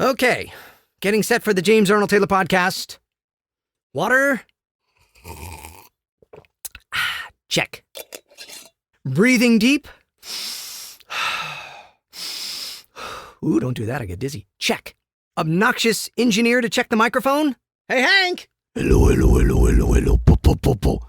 Okay, getting set for the James Arnold Taylor podcast. Water. Check. Breathing deep. Ooh, don't do that, I get dizzy. Check. Obnoxious engineer to check the microphone. Hey, Hank. Hello. Po.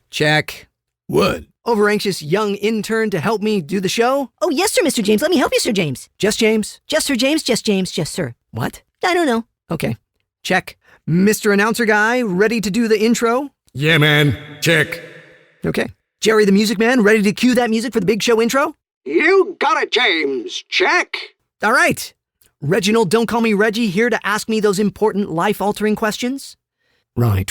Check. What? Over-anxious young intern to help me do the show? Oh, yes, sir, Mr. James. Let me help you, Sir James. Just James? Just Sir James, just James, just sir. What? I don't know. Okay. Check. Mr. Announcer Guy, ready to do the intro? Yeah, man. Check. Okay. Jerry the Music Man, ready to cue that music for the big show intro? You got it, James. Check. All right. Reginald, don't call me Reggie, here to ask me those important life-altering questions? Right.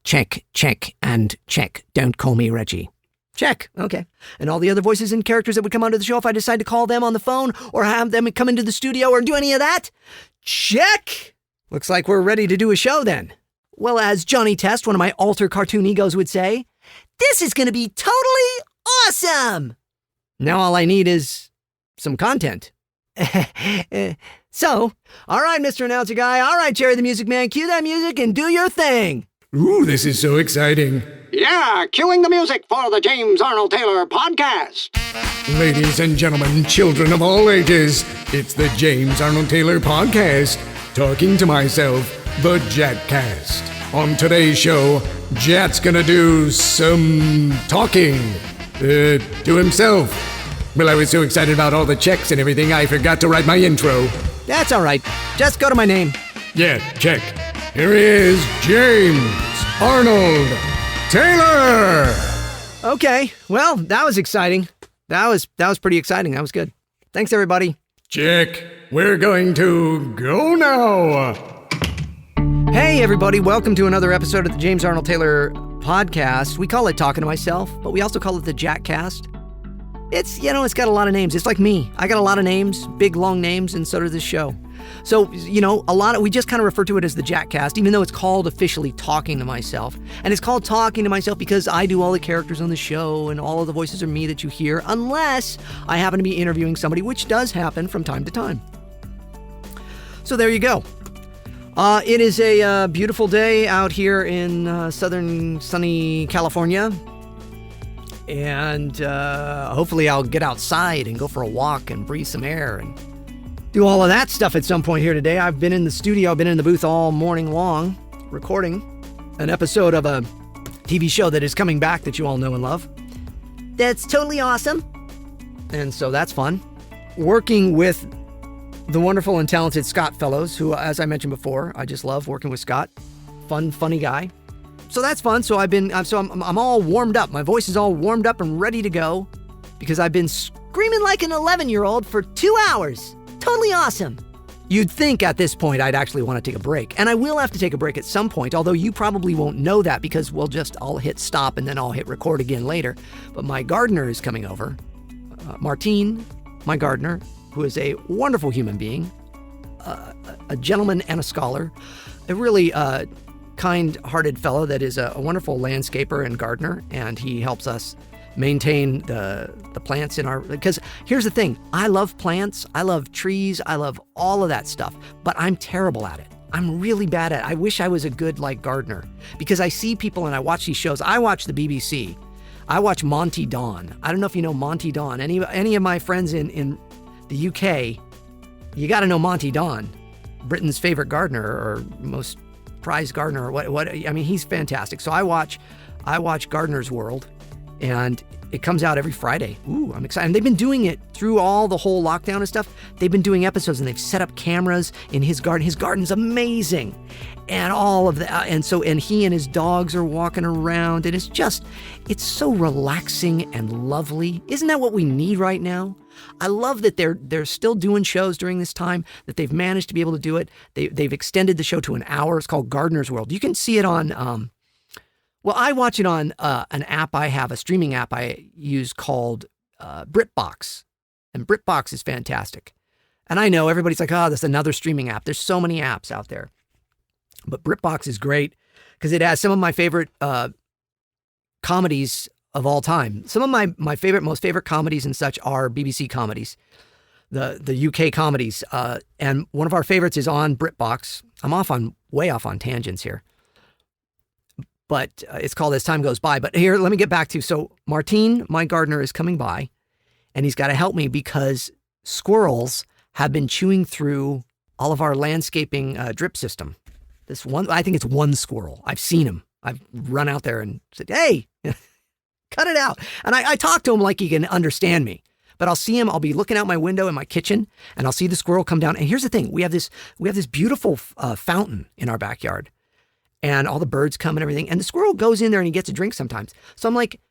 Check, and check. Don't call me Reggie. Check. Okay. And all the other voices and characters that would come onto the show if I decide to call them on the phone or have them come into the studio or do any of that? Check. Looks like we're ready to do a show then. Well, as Johnny Test, one of my alter cartoon egos, would say, This is going to be totally awesome. now all I need is some content. So, all right, Mr. Announcer Guy. All right, Jerry the Music Man, cue that music and do your thing. Ooh, this is so exciting. Yeah, cueing the music for the James Arnold Taylor podcast. Ladies and gentlemen, children of all ages, it's the James Arnold Taylor podcast. Talking to myself, the JATcast. On today's show, Jat's gonna do some talking to himself. Well, I was so excited about all the checks and everything, I forgot to write my intro. That's all right. Just go to my name. Yeah, check. Here he is, James Arnold Taylor. Okay. Well, that was exciting. That was pretty exciting. That was good. Thanks, everybody. Check. We're going to go now. Hey, everybody. Welcome to another episode of the James Arnold Taylor podcast. We call it Talking to Myself, but we also call it the JATcast. It's got a lot of names. It's like me. I got a lot of names, big, long names, and so does this show. So, we just kind of refer to it as the JATcast, even though it's called officially Talking to Myself. And it's called Talking to Myself because I do all the characters on the show and all of the voices are me that you hear, unless I happen to be interviewing somebody, which does happen from time to time. So there you go. It is a beautiful day out here in southern sunny California. And hopefully I'll get outside and go for a walk and breathe some air and do all of that stuff at some point here today. I've been in the studio, I've been in the booth all morning long, recording an episode of a TV show that is coming back that you all know and love. That's totally awesome. And so that's fun. Working with the wonderful and talented Scott Fellows, who, as I mentioned before, I just love working with Scott. Funny guy. So that's fun. So I'm all warmed up. My voice is all warmed up and ready to go because I've been Screaming like an 11-year-old for 2 hours. Totally awesome. You'd think at this point I'd actually want to take a break. And I will have to take a break at some point, although you probably won't know that because I'll hit stop and then I'll hit record again later. But my gardener is coming over. Martine, my gardener, who is a wonderful human being, a gentleman and a scholar, a really kind-hearted fellow that is a wonderful landscaper and gardener, and he helps us maintain the plants in our, because here's the thing, I love plants, I love trees, I love all of that stuff, but I'm terrible at it. I'm really bad at it. I wish I was a good gardener, because I see people and I watch these shows. I watch the BBC. I watch Monty Don. I don't know if you know Monty Don. Any of my friends in the UK, you got to know Monty Don, Britain's favorite gardener or most prized gardener, or he's fantastic. So I watch Gardener's World, and it comes out every Friday. Ooh, I'm excited. And they've been doing it through all the whole lockdown and stuff. They've been doing episodes and they've set up cameras in his garden. His garden's amazing. And all of that. And he and his dogs are walking around, and it's so relaxing and lovely. Isn't that what we need right now? I love that they're still doing shows during this time, that they've managed to be able to do it. They've extended the show to an hour. It's called Gardener's World. You can see it on, I watch it on an app I have, a streaming app I use called BritBox. And BritBox is fantastic. And I know everybody's like, oh, that's another streaming app. There's so many apps out there. But BritBox is great because it has some of my favorite comedies of all time. Some of my most favorite comedies and such are BBC comedies. the UK comedies. And one of our favorites is on BritBox. I'm way off on tangents here. But it's called As Time Goes By. But here, let me get back to, so Martine, my gardener, is coming by, and he's got to help me because squirrels have been chewing through all of our landscaping drip system. This one, I think it's one squirrel. I've seen him. I've run out there and said, hey, cut it out. And I talk to him like he can understand me. But I'll see him, I'll be looking out my window in my kitchen, and I'll see the squirrel come down. And here's the thing, we have this beautiful fountain in our backyard. And all the birds come and everything. And the squirrel goes in there and he gets a drink sometimes. So I'm like,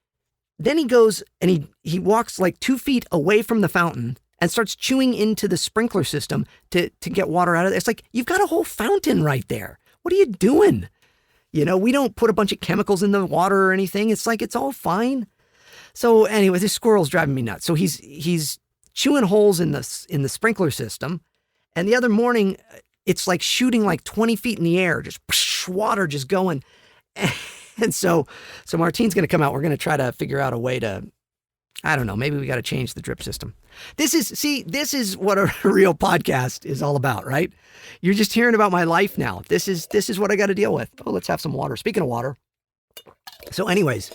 then he goes and he walks like 2 feet away from the fountain and starts chewing into the sprinkler system to get water out of it. It's like, you've got a whole fountain right there. What are you doing? You know, we don't put a bunch of chemicals in the water or anything. It's like, it's all fine. So anyway, this squirrel's driving me nuts. So he's chewing holes in the sprinkler system. And the other morning, it's like shooting like 20 feet in the air, just water just going. And so Martine's going to come out. We're going to try to figure out a way to, I don't know, maybe we got to change the drip system. This is what a real podcast is all about, right? You're just hearing about my life now. This is what I got to deal with. Oh, let's have some water. Speaking of water. So anyways,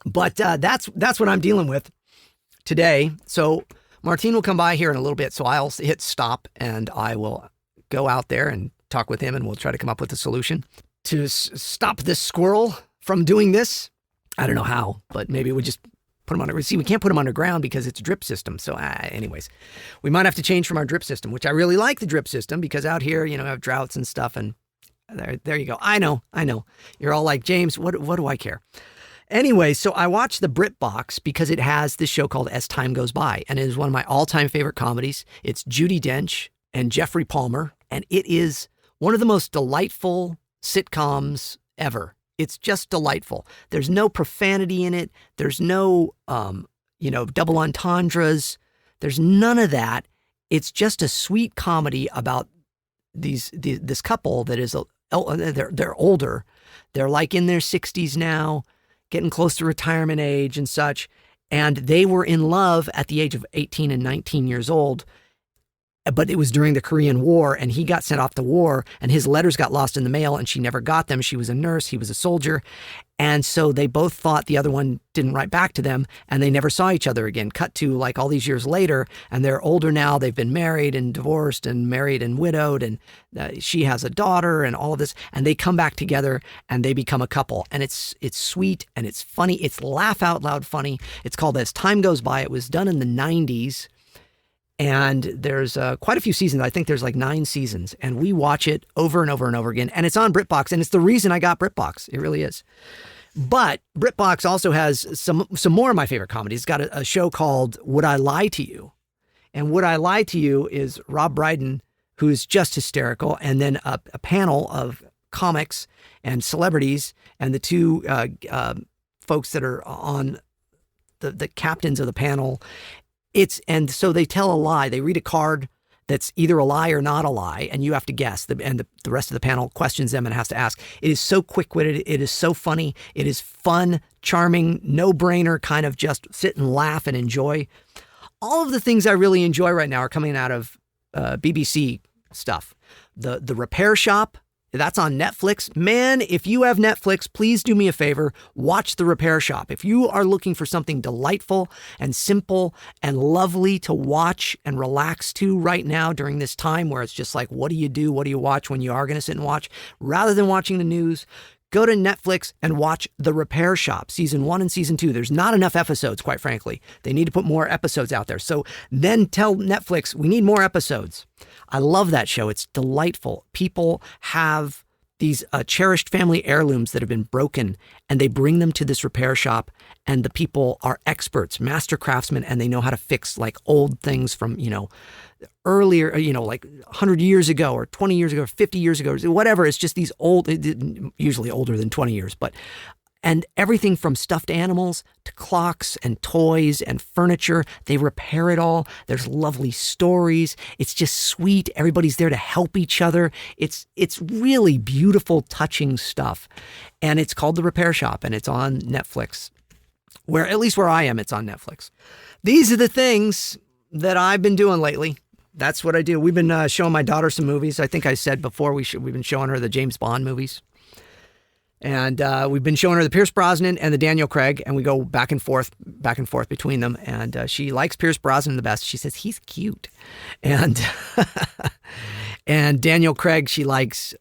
but that's what I'm dealing with today. So Martine will come by here in a little bit. So I'll hit stop and I will go out there and talk with him, and we'll try to come up with a solution to stop this squirrel from doing this. I don't know how, but maybe we just put him on. See, we can't put him underground because it's a drip system. So anyways, we might have to change from our drip system, which I really like the drip system because out here, you know, I have droughts and stuff. And there you go. I know. You're all like, James, what do I care? Anyway, so I watched the BritBox because it has this show called As Time Goes By, and it is one of my all-time favorite comedies. It's Judi Dench and Jeffrey Palmer, and it is one of the most delightful sitcoms ever. It's just delightful. There's no profanity in it. There's no, double entendres. There's none of that. It's just a sweet comedy about this couple that is, they're older. They're like in their 60s now, getting close to retirement age and such. And they were in love at the age of 18 and 19 years old. But it was during the Korean War, and he got sent off to war, and his letters got lost in the mail, and she never got them. She was a nurse. He was a soldier. And so they both thought the other one didn't write back to them, and they never saw each other again. Cut to like all these years later, and they're older now. They've been married and divorced and married and widowed, and she has a daughter and all of this. And they come back together, and they become a couple. And it's sweet, and it's funny. It's laugh out loud funny. It's called As Time Goes By. It was done in the 90s. And there's quite a few seasons. I think there's like 9 seasons. And we watch it over and over and over again. And it's on BritBox. And it's the reason I got BritBox. It really is. But BritBox also has some more of my favorite comedies. It's got a show called Would I Lie to You? And Would I Lie to You is Rob Brydon, who's just hysterical. And then a panel of comics and celebrities. And the two folks that are on the captains of the panel. And so they tell a lie. They read a card that's either a lie or not a lie, and you have to guess. And the rest of the panel questions them and has to ask. It is so quick-witted. It is so funny. It is fun, charming, no-brainer, kind of just sit and laugh and enjoy. All of the things I really enjoy right now are coming out of BBC stuff. The Repair Shop. That's on Netflix. Man, if you have Netflix, please do me a favor, watch The Repair Shop. If you are looking for something delightful and simple and lovely to watch and relax to right now during this time where it's just like, what do you do? What do you watch when you are going to sit and watch? Rather than watching the news, go to Netflix and watch The Repair Shop, season 1 and season 2. There's not enough episodes, quite frankly. They need to put more episodes out there. So then tell Netflix, we need more episodes. I love that show. It's delightful. People have these cherished family heirlooms that have been broken, and they bring them to this repair shop, and the people are experts, master craftsmen, and they know how to fix like old things from, earlier, like 100 years ago or 20 years ago or 50 years ago, whatever. It's just these old, usually older than 20 years, and everything from stuffed animals to clocks and toys and furniture, they repair it all. There's lovely stories. It's just sweet. Everybody's there to help each other. It's really beautiful, touching stuff. And it's called The Repair Shop, and it's on Netflix. At least where I am, it's on Netflix. These are the things that I've been doing lately. That's what I do. We've been showing my daughter some movies. I think I said before we've been showing her the James Bond movies. And we've been showing her the Pierce Brosnan and the Daniel Craig, and we go back and forth between them. And she likes Pierce Brosnan the best. She says he's cute. And and Daniel Craig she likes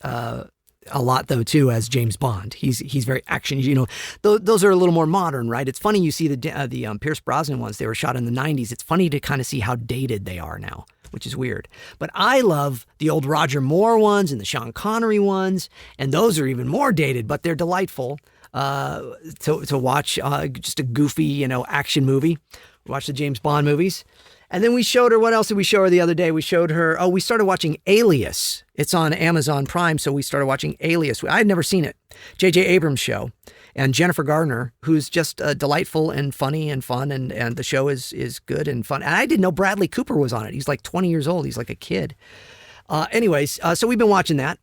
a lot though too as James Bond. He's very action. You know, those are a little more modern, right? It's funny you see the Pierce Brosnan ones. They were shot in the 90s. It's funny to kind of see how dated they are now, which is weird. But I love the old Roger Moore ones and the Sean Connery ones, and those are even more dated, but they're delightful to watch. Just a goofy, action movie. Watch the James Bond movies. And then we showed her, what else did we show her the other day? We showed her, we started watching Alias. It's on Amazon Prime, so we started watching Alias. I had never seen it. J.J. Abrams' show. And Jennifer Garner, who's just delightful and funny and fun, and the show is good and fun. And I didn't know Bradley Cooper was on it. He's like 20 years old. He's like a kid. So we've been watching that.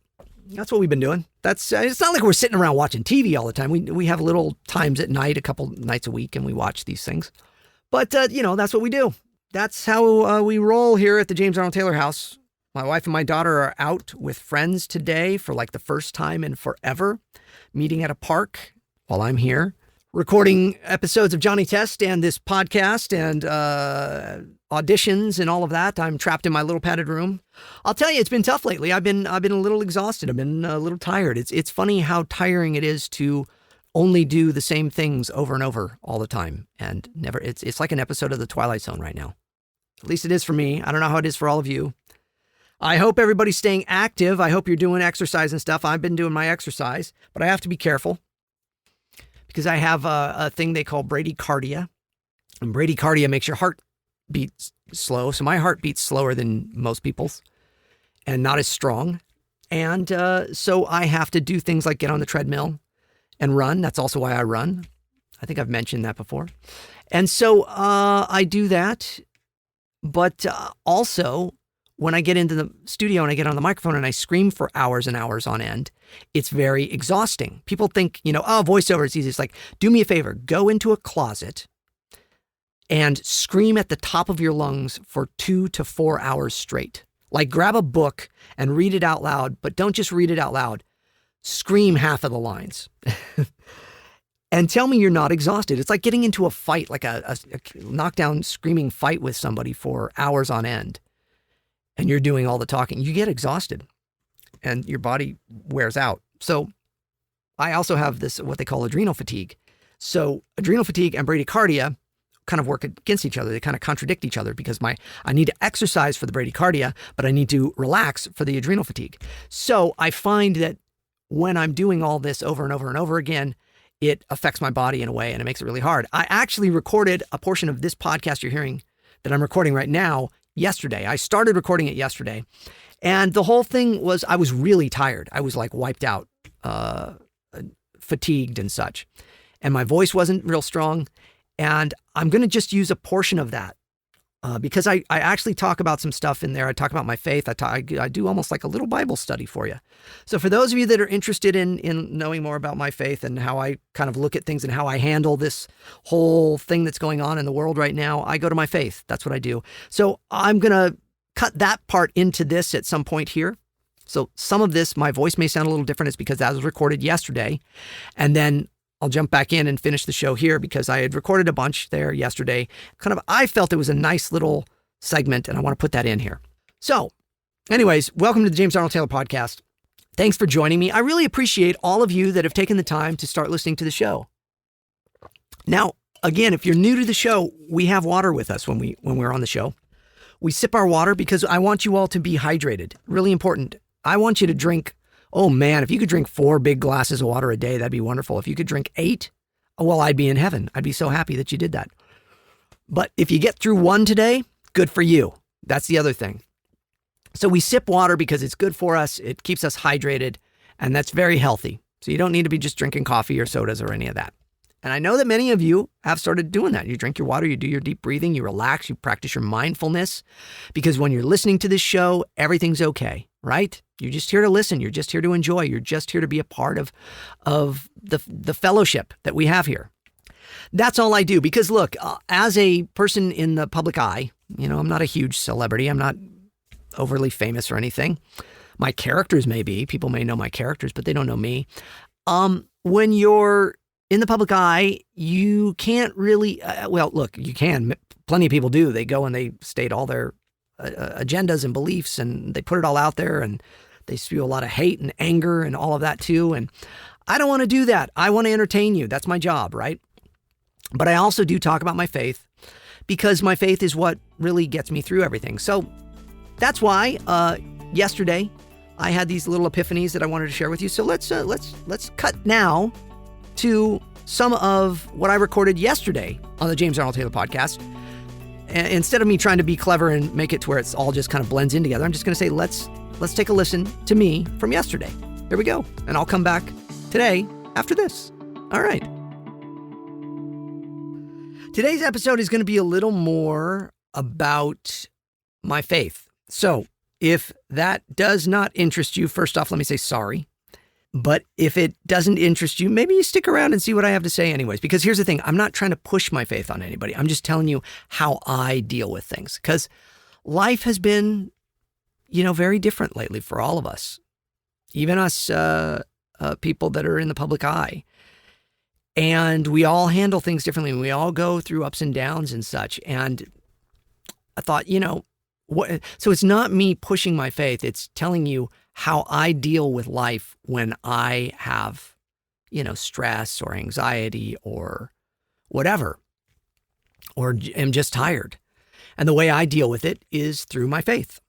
That's what we've been doing. It's not like we're sitting around watching TV all the time. We have little times at night, a couple nights a week, and we watch these things. But, that's what we do. That's how we roll here at the James Arnold Taylor house. My wife and my daughter are out with friends today for like the first time in forever, meeting at a park while I'm here, recording episodes of Johnny Test and this podcast and auditions and all of that. I'm trapped in my little padded room. I'll tell you, it's been tough lately. I've been a little exhausted. I've been a little tired. It's funny how tiring it is to only do the same things over and over all the time and never. It's like an episode of The Twilight Zone right now. At least it is for me. I don't know how it is for all of you. I hope everybody's staying active. I hope you're doing exercise and stuff. I've been doing my exercise, but I have to be careful because I have a thing they call bradycardia. And bradycardia makes your heart beat slow. So my heart beats slower than most people's and not as strong. And so I have to do things like get on the treadmill and run. That's also why I run. I think I've mentioned that before. And so I do that. But also, when I get into the studio and I get on the microphone and I scream for hours and hours on end, it's very exhausting. People think, voiceover is easy. It's like, do me a favor, go into a closet and scream at the top of your lungs for 2 to 4 hours straight. Like grab a book and read it out loud, but don't just read it out loud. Scream half of the lines. And tell me you're not exhausted. It's like getting into a fight, like a knockdown screaming fight with somebody for hours on end. And you're doing all the talking. You get exhausted and your body wears out. So I also have this, what they call adrenal fatigue. So adrenal fatigue and bradycardia kind of work against each other. They kind of contradict each other because I need to exercise for the bradycardia, but I need to relax for the adrenal fatigue. So I find that when I'm doing all this over and over and over again, it affects my body in a way and it makes it really hard. I actually recorded a portion of this podcast you're hearing that I'm recording right now yesterday. I started recording it yesterday and the whole thing was, I was really tired. I was like wiped out, fatigued and such. And my voice wasn't real strong. And I'm going to just use a portion of that because I actually talk about some stuff in there. I talk about my faith. I do almost like a little Bible study for you. So for those of you that are interested in knowing more about my faith and how I kind of look at things and how I handle this whole thing that's going on in the world right now, I go to my faith. That's what I do. So I'm going to cut that part into this at some point here. So some of this, my voice may sound a little different. It's because that was recorded yesterday. And then I'll jump back in and finish the show here because I had recorded a bunch there yesterday. I felt it was a nice little segment and I want to put that in here. So anyways, welcome to the James Arnold Taylor podcast. Thanks for joining me. I really appreciate all of you that have taken the time to start listening to the show. Now, again, if you're new to the show, we have water with us when we're on the show. We sip our water because I want you all to be hydrated. Really important. I want you to drink. Oh man, if you could drink 4 big glasses of water a day, that'd be wonderful. If you could drink 8, well, I'd be in heaven. I'd be so happy that you did that. But if you get through 1 today, good for you. That's the other thing. So we sip water because it's good for us. It keeps us hydrated and that's very healthy. So you don't need to be just drinking coffee or sodas or any of that. And I know that many of you have started doing that. You drink your water, you do your deep breathing, you relax, you practice your mindfulness because when you're listening to this show, everything's okay, right? You're just here to listen. You're just here to enjoy. You're just here to be a part of the fellowship that we have here. That's all I do because look, as a person in the public eye, I'm not a huge celebrity. I'm not overly famous or anything. My characters may be. People may know my characters, but they don't know me. When you're in the public eye, you can't really, look, you can. Plenty of people do. They go and they state all their agendas and beliefs, and they put it all out there, and they spew a lot of hate and anger and all of that too. And I don't want to do that. I want to entertain you. That's my job, right? But I also do talk about my faith, because my faith is what really gets me through everything. So that's why yesterday I had these little epiphanies that I wanted to share with you. So let's cut now to some of what I recorded yesterday on the James Arnold Taylor podcast. And instead of me trying to be clever and make it to where it's all just kind of blends in together, I'm just going to say let's take a listen to me from yesterday. Here we go. And I'll come back today after this. All right. Today's episode is going to be a little more about my faith. So if that does not interest you, first off, let me say sorry. But if it doesn't interest you, maybe you stick around and see what I have to say anyways. Because here's the thing, I'm not trying to push my faith on anybody. I'm just telling you how I deal with things. Because life has been, very different lately for all of us. Even us people that are in the public eye. And we all handle things differently. We all go through ups and downs and such. And I thought, so it's not me pushing my faith. It's telling you how I deal with life when I have, stress or anxiety or whatever, or am just tired. And the way I deal with it is through my faith.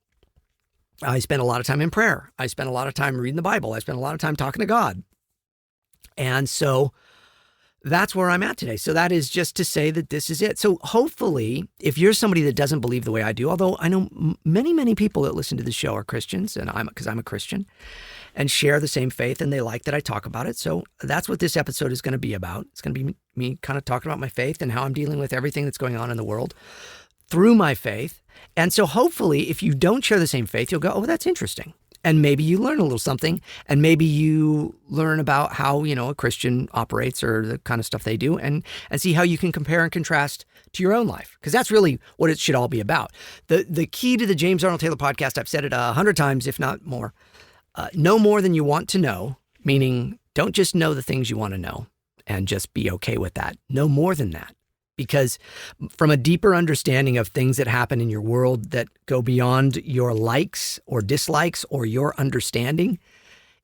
I spend a lot of time in prayer. I spend a lot of time reading the Bible. I spend a lot of time talking to God. And so that's where I'm at today. So that is just to say that this is it. So hopefully, if you're somebody that doesn't believe the way I do, although I know many, many people that listen to the show are Christians, and because I'm a Christian, and share the same faith, and they like that I talk about it. So that's what this episode is going to be about. It's going to be me kind of talking about my faith and how I'm dealing with everything that's going on in the world through my faith. And so hopefully, if you don't share the same faith, you'll go, oh, that's interesting. And maybe you learn a little something, and maybe you learn about how, a Christian operates or the kind of stuff they do, and see how you can compare and contrast to your own life. Because that's really what it should all be about. The key to the James Arnold Taylor podcast, I've said it 100 times, if not more, know more than you want to know, meaning don't just know the things you want to know and just be okay with that. Know more than that. Because from a deeper understanding of things that happen in your world that go beyond your likes or dislikes or your understanding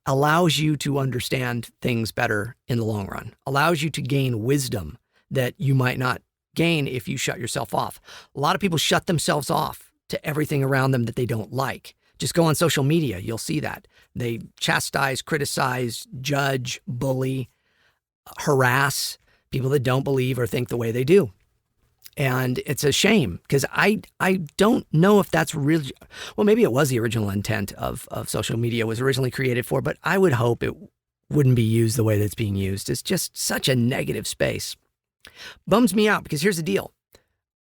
allows you to understand things better in the long run, allows you to gain wisdom that you might not gain if you shut yourself off. A lot of people shut themselves off to everything around them that they don't like. Just go on social media, you'll see that. They chastise, criticize, judge, bully, harass people that don't believe or think the way they do. And it's a shame because I don't know if that's really, well, maybe it was the original intent of social media was originally created for, but I would hope it wouldn't be used the way that it's being used. It's just such a negative space. Bums me out because here's the deal.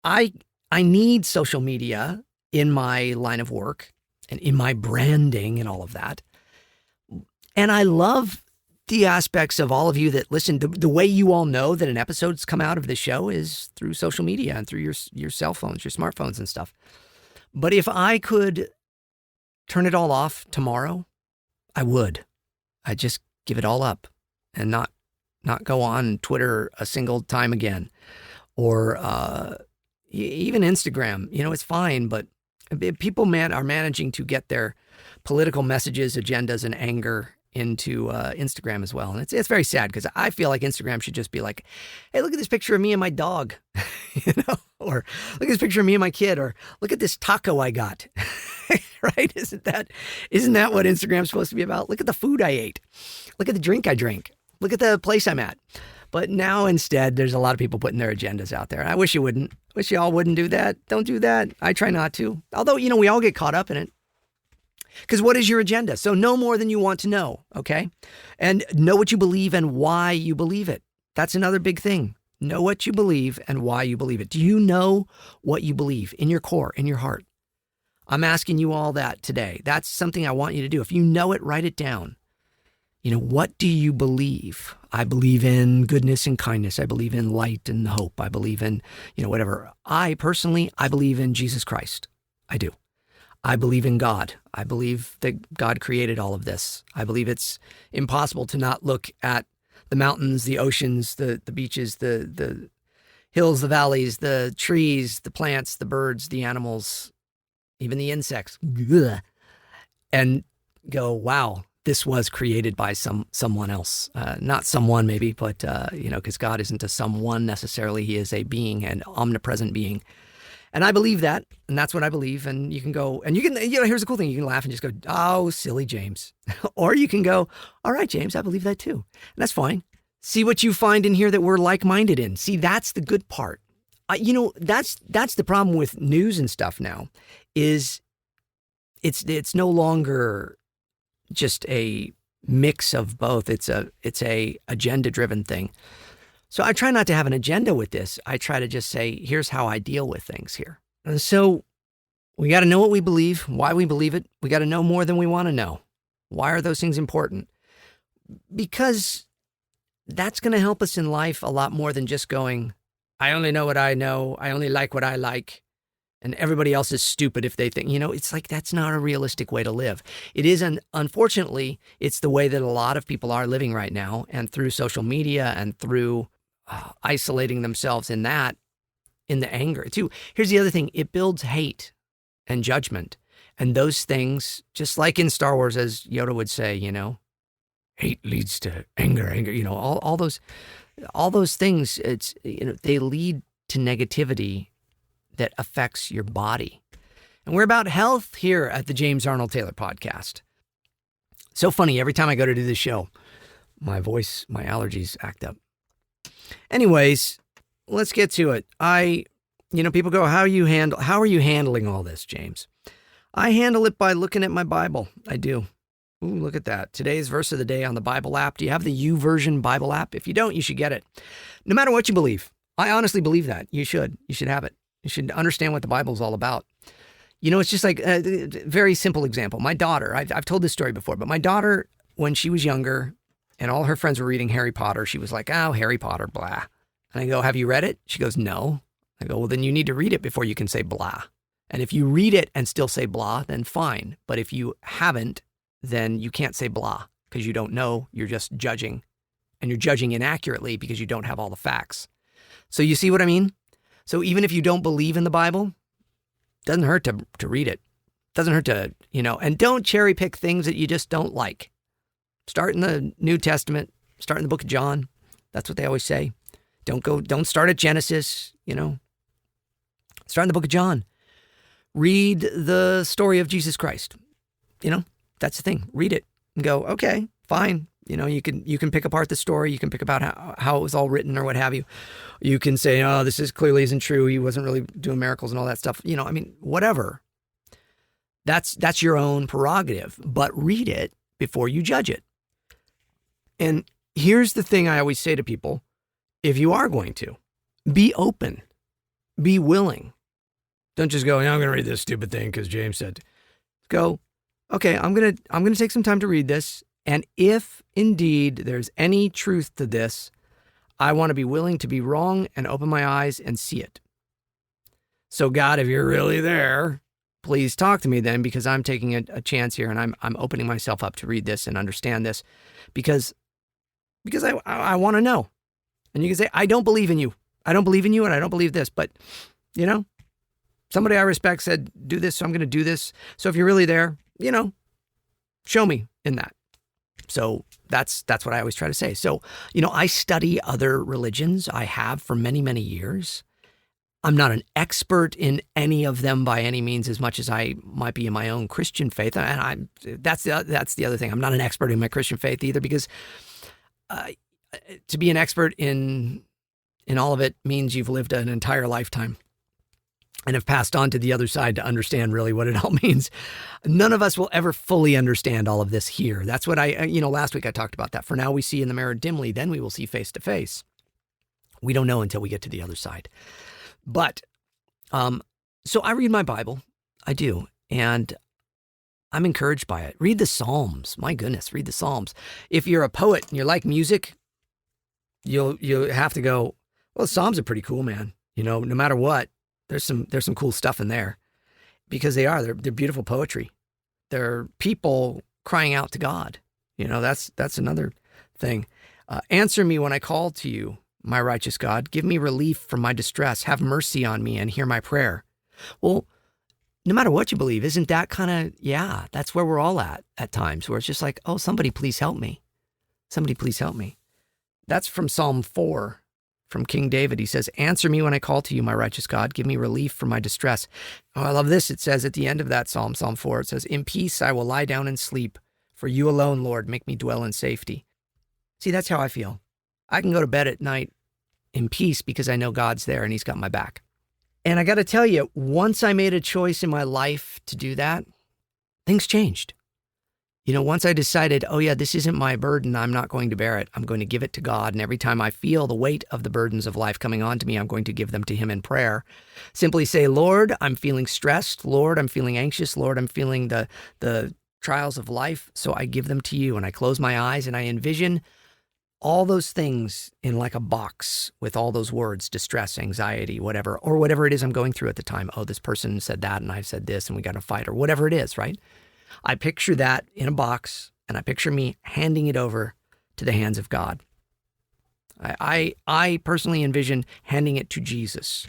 I need social media in my line of work and in my branding and all of that. And I love the aspects of all of you that listen. The way you all know that an episode's come out of the show is through social media and through your cell phones, your smartphones and stuff. But if I could turn it all off tomorrow, I would. I'd just give it all up and not go on Twitter a single time again. Or even Instagram. It's fine, but people are managing to get their political messages, agendas, and anger into Instagram as well. And it's very sad because I feel like Instagram should just be like, hey, look at this picture of me and my dog, or look at this picture of me and my kid, or look at this taco I got, right? Isn't that what Instagram's supposed to be about? Look at the food I ate. Look at the drink I drank. Look at the place I'm at. But now instead, there's a lot of people putting their agendas out there. I wish you wouldn't. Wish you all wouldn't do that. Don't do that. I try not to. Although, we all get caught up in it. Because what is your agenda? So know more than you want to know, okay? And know what you believe and why you believe it. That's another big thing. Know what you believe and why you believe it. Do you know what you believe in your core, in your heart? I'm asking you all that today. That's something I want you to do. If you know it, write it down. What do you believe? I believe in goodness and kindness. I believe in light and hope. I believe in, whatever. I believe in Jesus Christ. I do. I believe in God. I believe that God created all of this. I believe it's impossible to not look at the mountains, the oceans, the beaches, the hills, the valleys, the trees, the plants, the birds, the animals, even the insects, and go, wow, this was created by someone else. Not someone maybe, but, because God isn't a someone necessarily. He is a being, an omnipresent being. And I believe that, and that's what I believe. And you can go, and here's the cool thing. You can laugh and just go, oh, silly James. Or you can go, all right, James, I believe that too. And that's fine. See what you find in here that we're like-minded in. See, that's the good part. That's the problem with news and stuff now, is it's no longer just a mix of both. It's a agenda-driven thing. So I try not to have an agenda with this. I try to just say, here's how I deal with things here. And so we got to know what we believe, why we believe it. We got to know more than we want to know. Why are those things important? Because that's going to help us in life a lot more than just going, I only know what I know. I only like what I like. And everybody else is stupid if they think, it's like, that's not a realistic way to live. It is, unfortunately, it's the way that a lot of people are living right now. And through social media and through isolating themselves in the anger too. Here's the other thing. It builds hate and judgment. And those things, just like in Star Wars, as Yoda would say, hate leads to anger, all those things, they lead to negativity that affects your body. And we're about health here at the James Arnold Taylor podcast. So funny, every time I go to do this show, my voice, my allergies act up. Anyways, let's get to it. People go, how are you handling all this, James? I handle it by looking at my Bible. I do. Ooh, look at that. Today's verse of the day on the Bible app. Do you have the YouVersion Bible app? If you don't, you should get it. No matter what you believe. I honestly believe that. You should have it. You should understand what the Bible is all about. It's just like a very simple example. My daughter, I've told this story before, but my daughter, when she was younger and all her friends were reading Harry Potter, she was like, oh, Harry Potter, blah. And I go, have you read it? She goes, no. I go, well, then you need to read it before you can say blah. And if you read it and still say blah, then fine. But if you haven't, then you can't say blah because you don't know. You're just judging. And you're judging inaccurately because you don't have all the facts. So you see what I mean? So even if you don't believe in the Bible, doesn't hurt to read it. Doesn't hurt to, and don't cherry pick things that you just don't like. Start in the New Testament, start in the book of John. That's what they always say. Don't start at Genesis, Start in the book of John. Read the story of Jesus Christ. That's the thing. Read it and go, okay, fine. You can pick apart the story. You can pick about how it was all written or what have you. You can say, oh, this clearly isn't true. He wasn't really doing miracles and all that stuff. Whatever. That's your own prerogative, but read it before you judge it. And here's the thing I always say to people. If you are going to, be open, be willing. Don't just go, I'm going to read this stupid thing because James said. Go, okay, I'm going to take some time to read this. And if indeed there's any truth to this, I want to be willing to be wrong and open my eyes and see it. So God, if you're really there, please talk to me then, because I'm taking a chance here and I'm opening myself up to read this and understand this because I want to know. And you can say, I don't believe in you. I don't believe in you and I don't believe this. But, somebody I respect said, do this, so I'm going to do this. So if you're really there, show me in that. So that's what I always try to say. So, I study other religions. I have for many, many years. I'm not an expert in any of them by any means, as much as I might be in my own Christian faith. And that's the other thing. I'm not an expert in my Christian faith either, because to be an expert in all of it means you've lived an entire lifetime and have passed on to the other side to understand really what it all means. None of us will ever fully understand all of this here. That's what last week I talked about that. For now we see in the mirror dimly, then we will see face to face. We don't know until we get to the other side. But, so I read my Bible. I do. And I'm encouraged by it. Read the Psalms. My goodness, read the Psalms. If you're a poet and you like music, you'll have to go, well, the Psalms are pretty cool, man. No matter what, there's some cool stuff in there because they're beautiful poetry. They're people crying out to God. That's another thing. Answer me when I call to you, my righteous God. Give me relief from my distress. Have mercy on me and hear my prayer. Well, no matter what you believe, isn't that kind of, that's where we're all at times, where it's just like, oh, somebody please help me. Somebody please help me. That's from Psalm 4, from King David. He says, answer me when I call to you, my righteous God. Give me relief from my distress. Oh, I love this. It says at the end of that Psalm 4, it says, in peace I will lie down and sleep. For you alone, Lord, make me dwell in safety. See, that's how I feel. I can go to bed at night in peace because I know God's there and he's got my back. And I got to tell you, once I made a choice in my life to do that, things changed. Once I decided, oh yeah, this isn't my burden, I'm not going to bear it. I'm going to give it to God. And every time I feel the weight of the burdens of life coming onto me, I'm going to give them to him in prayer. Simply say, Lord, I'm feeling stressed. Lord, I'm feeling anxious. Lord, I'm feeling the trials of life. So I give them to you. And I close my eyes and I envision all those things in like a box with all those words, distress, anxiety, whatever, or whatever it is I'm going through at the time. Oh, this person said that and I said this and we got to fight or whatever it is, right? I picture that in a box and I picture me handing it over to the hands of God. I personally envision handing it to Jesus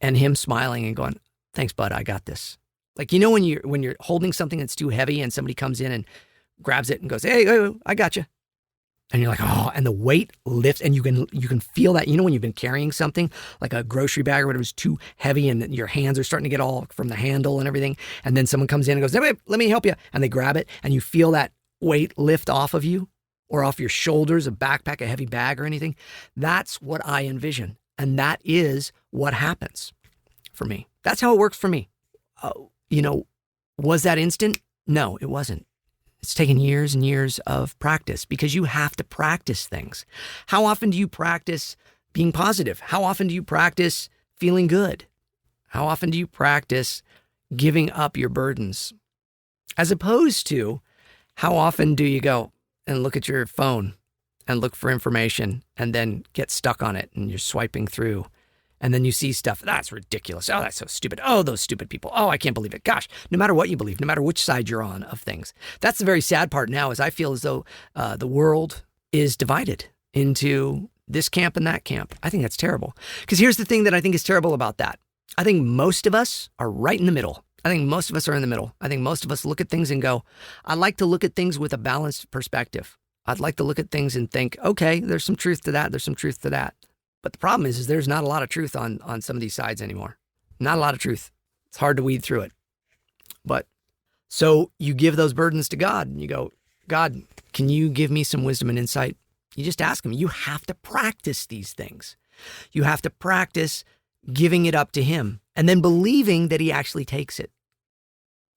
and him smiling and going, thanks, bud, I got this. Like, when you're holding something that's too heavy and somebody comes in and grabs it and goes, hey, I got you. And you're like, oh, and the weight lifts and you can feel that, when you've been carrying something like a grocery bag or whatever is too heavy and your hands are starting to get all from the handle and everything. And then someone comes in and goes, hey, let me help you. And they grab it and you feel that weight lift off of you or off your shoulders, a backpack, a heavy bag or anything. That's what I envision. And that is what happens for me. That's how it works for me. Was that instant? No, it wasn't. It's taken years and years of practice because you have to practice things. How often do you practice being positive? How often do you practice feeling good? How often do you practice giving up your burdens? As opposed to, how often do you go and look at your phone and look for information and then get stuck on it and you're swiping through and then you see stuff, that's ridiculous. Oh, that's so stupid. Oh, those stupid people. Oh, I can't believe it. Gosh, no matter what you believe, no matter which side you're on of things. That's the very sad part now is I feel as though the world is divided into this camp and that camp. I think that's terrible. Because here's the thing that I think is terrible about that. I think most of us are right in the middle. I think most of us are in the middle. I think most of us look at things and go, I like to look at things with a balanced perspective. I'd like to look at things and think, okay, there's some truth to that. There's some truth to that. But the problem is there's not a lot of truth on some of these sides anymore. Not a lot of truth. It's hard to weed through it. But so you give those burdens to God and you go, God, can you give me some wisdom and insight? You just ask him. You have to practice these things. You have to practice giving it up to him and then believing that he actually takes it.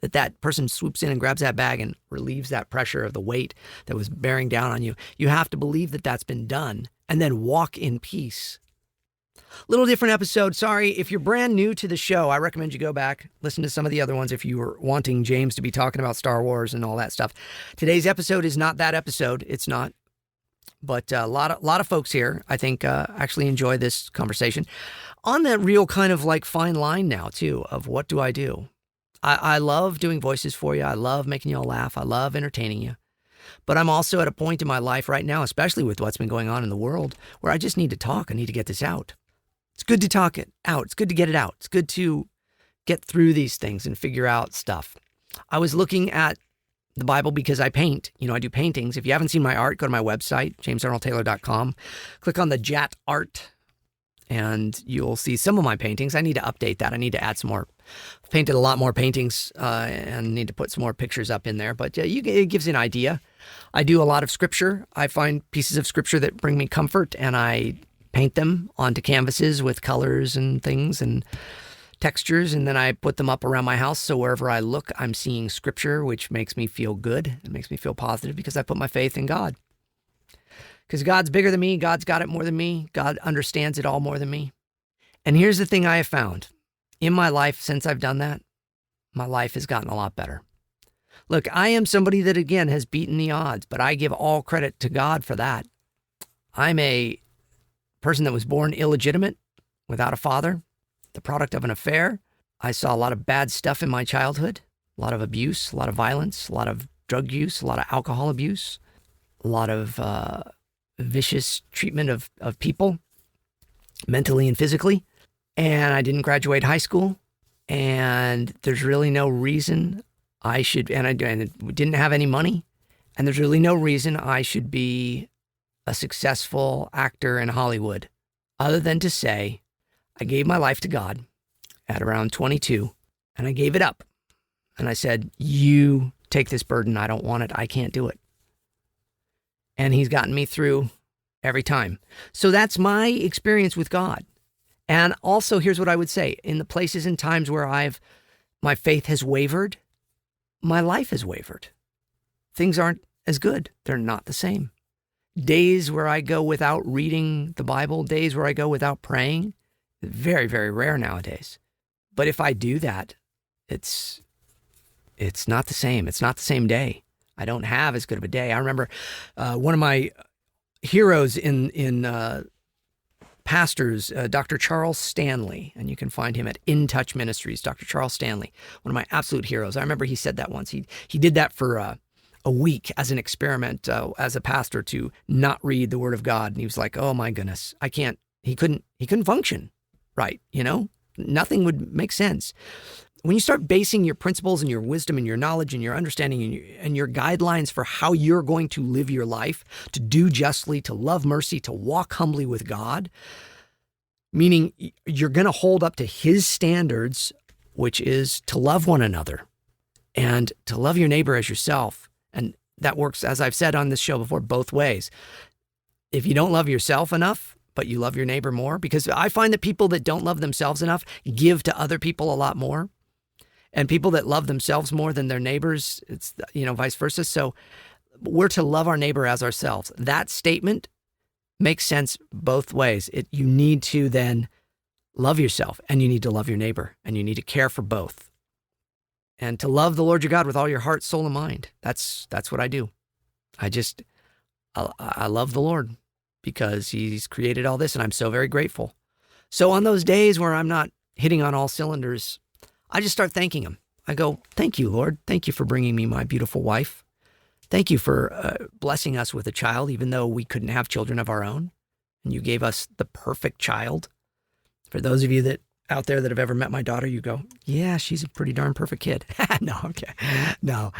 That person swoops in and grabs that bag and relieves that pressure of the weight that was bearing down on you. You have to believe that that's been done and then walk in peace. Little different episode. Sorry, if you're brand new to the show, I recommend you go back, listen to some of the other ones if you were wanting James to be talking about Star Wars and all that stuff. Today's episode is not that episode. It's not. But a lot of folks here, I think, actually enjoy this conversation on that real kind of like fine line now, too, of what do I do? I love doing voices for you. I love making you all laugh. I love entertaining you. But I'm also at a point in my life right now, especially with what's been going on in the world, where I just need to talk. I need to get this out. It's good to talk it out. It's good to get it out. It's good to get through these things and figure out stuff. I was looking at the Bible because I paint. I do paintings. If you haven't seen my art, go to my website, jamesarnoldtaylor.com. Click on the JAT art, and you'll see some of my paintings. I need to update that. I need to add some more. I've painted a lot more paintings and need to put some more pictures up in there. But it gives you an idea. I do a lot of scripture. I find pieces of scripture that bring me comfort, and I paint them onto canvases with colors and things and textures, and then I put them up around my house. So wherever I look, I'm seeing scripture, which makes me feel good. It makes me feel positive because I put my faith in God. Because God's bigger than me. God's got it more than me. God understands it all more than me. And here's the thing I have found. In my life, since I've done that, my life has gotten a lot better. Look, I am somebody that, again, has beaten the odds, but I give all credit to God for that. I'm a person that was born illegitimate, without a father, the product of an affair. I saw a lot of bad stuff in my childhood, a lot of abuse, a lot of violence, a lot of drug use, a lot of alcohol abuse, a lot of vicious treatment of people, mentally and physically. And I didn't graduate high school, and there's really no reason I should, and I didn't have any money, and there's really no reason I should be a successful actor in Hollywood, other than to say, I gave my life to God at around 22, and I gave it up. And I said, you take this burden. I don't want it. I can't do it. And he's gotten me through every time. So that's my experience with God. And also, here's what I would say. In the places and times where my faith has wavered, my life has wavered. Things aren't as good. They're not the same. Days where I go without reading the Bible, days where I go without praying, very, very rare nowadays. But if I do that, it's not the same. It's not the same day. I don't have as good of a day. I remember one of my heroes in pastors, Dr. Charles Stanley, and you can find him at In Touch Ministries, Dr. Charles Stanley, one of my absolute heroes. I remember he said that once. He did that for a week as an experiment as a pastor to not read the Word of God. And he was like, oh my goodness, I can't, he couldn't function right, Nothing would make sense. When you start basing your principles and your wisdom and your knowledge and your understanding and your guidelines for how you're going to live your life, to do justly, to love mercy, to walk humbly with God, meaning you're going to hold up to his standards, which is to love one another and to love your neighbor as yourself. And that works, as I've said on this show before, both ways. If you don't love yourself enough, but you love your neighbor more, because I find that people that don't love themselves enough give to other people a lot more. And people that love themselves more than their neighbors, it's, vice versa. So we're to love our neighbor as ourselves. That statement makes sense both ways. You need to then love yourself, and you need to love your neighbor, and you need to care for both. And to love the Lord your God with all your heart, soul, and mind. That's what I do. I love the Lord because he's created all this, and I'm so very grateful. So on those days where I'm not hitting on all cylinders, I just start thanking him. I go, thank you, Lord. Thank you for bringing me my beautiful wife. Thank you for blessing us with a child, even though we couldn't have children of our own. And you gave us the perfect child. For those of you that out there that have ever met my daughter, you go, yeah, she's a pretty darn perfect kid. No, okay. No,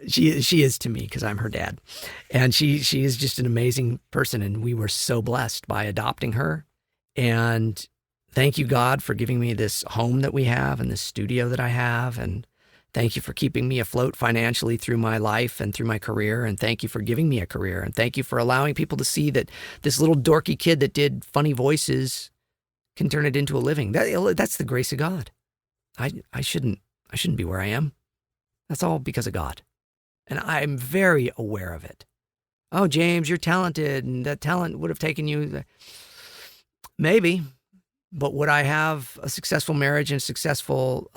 she is to me because I'm her dad. And she is just an amazing person. And we were so blessed by adopting her. And thank you, God, for giving me this home that we have and this studio that I have. And thank you for keeping me afloat financially through my life and through my career. And thank you for giving me a career. And thank you for allowing people to see that this little dorky kid that did funny voices can turn it into a living. That's the grace of God. I shouldn't be where I am. That's all because of God. And I'm very aware of it. Oh, James, you're talented, and that talent would have taken you. Maybe. But would I have a successful marriage and successful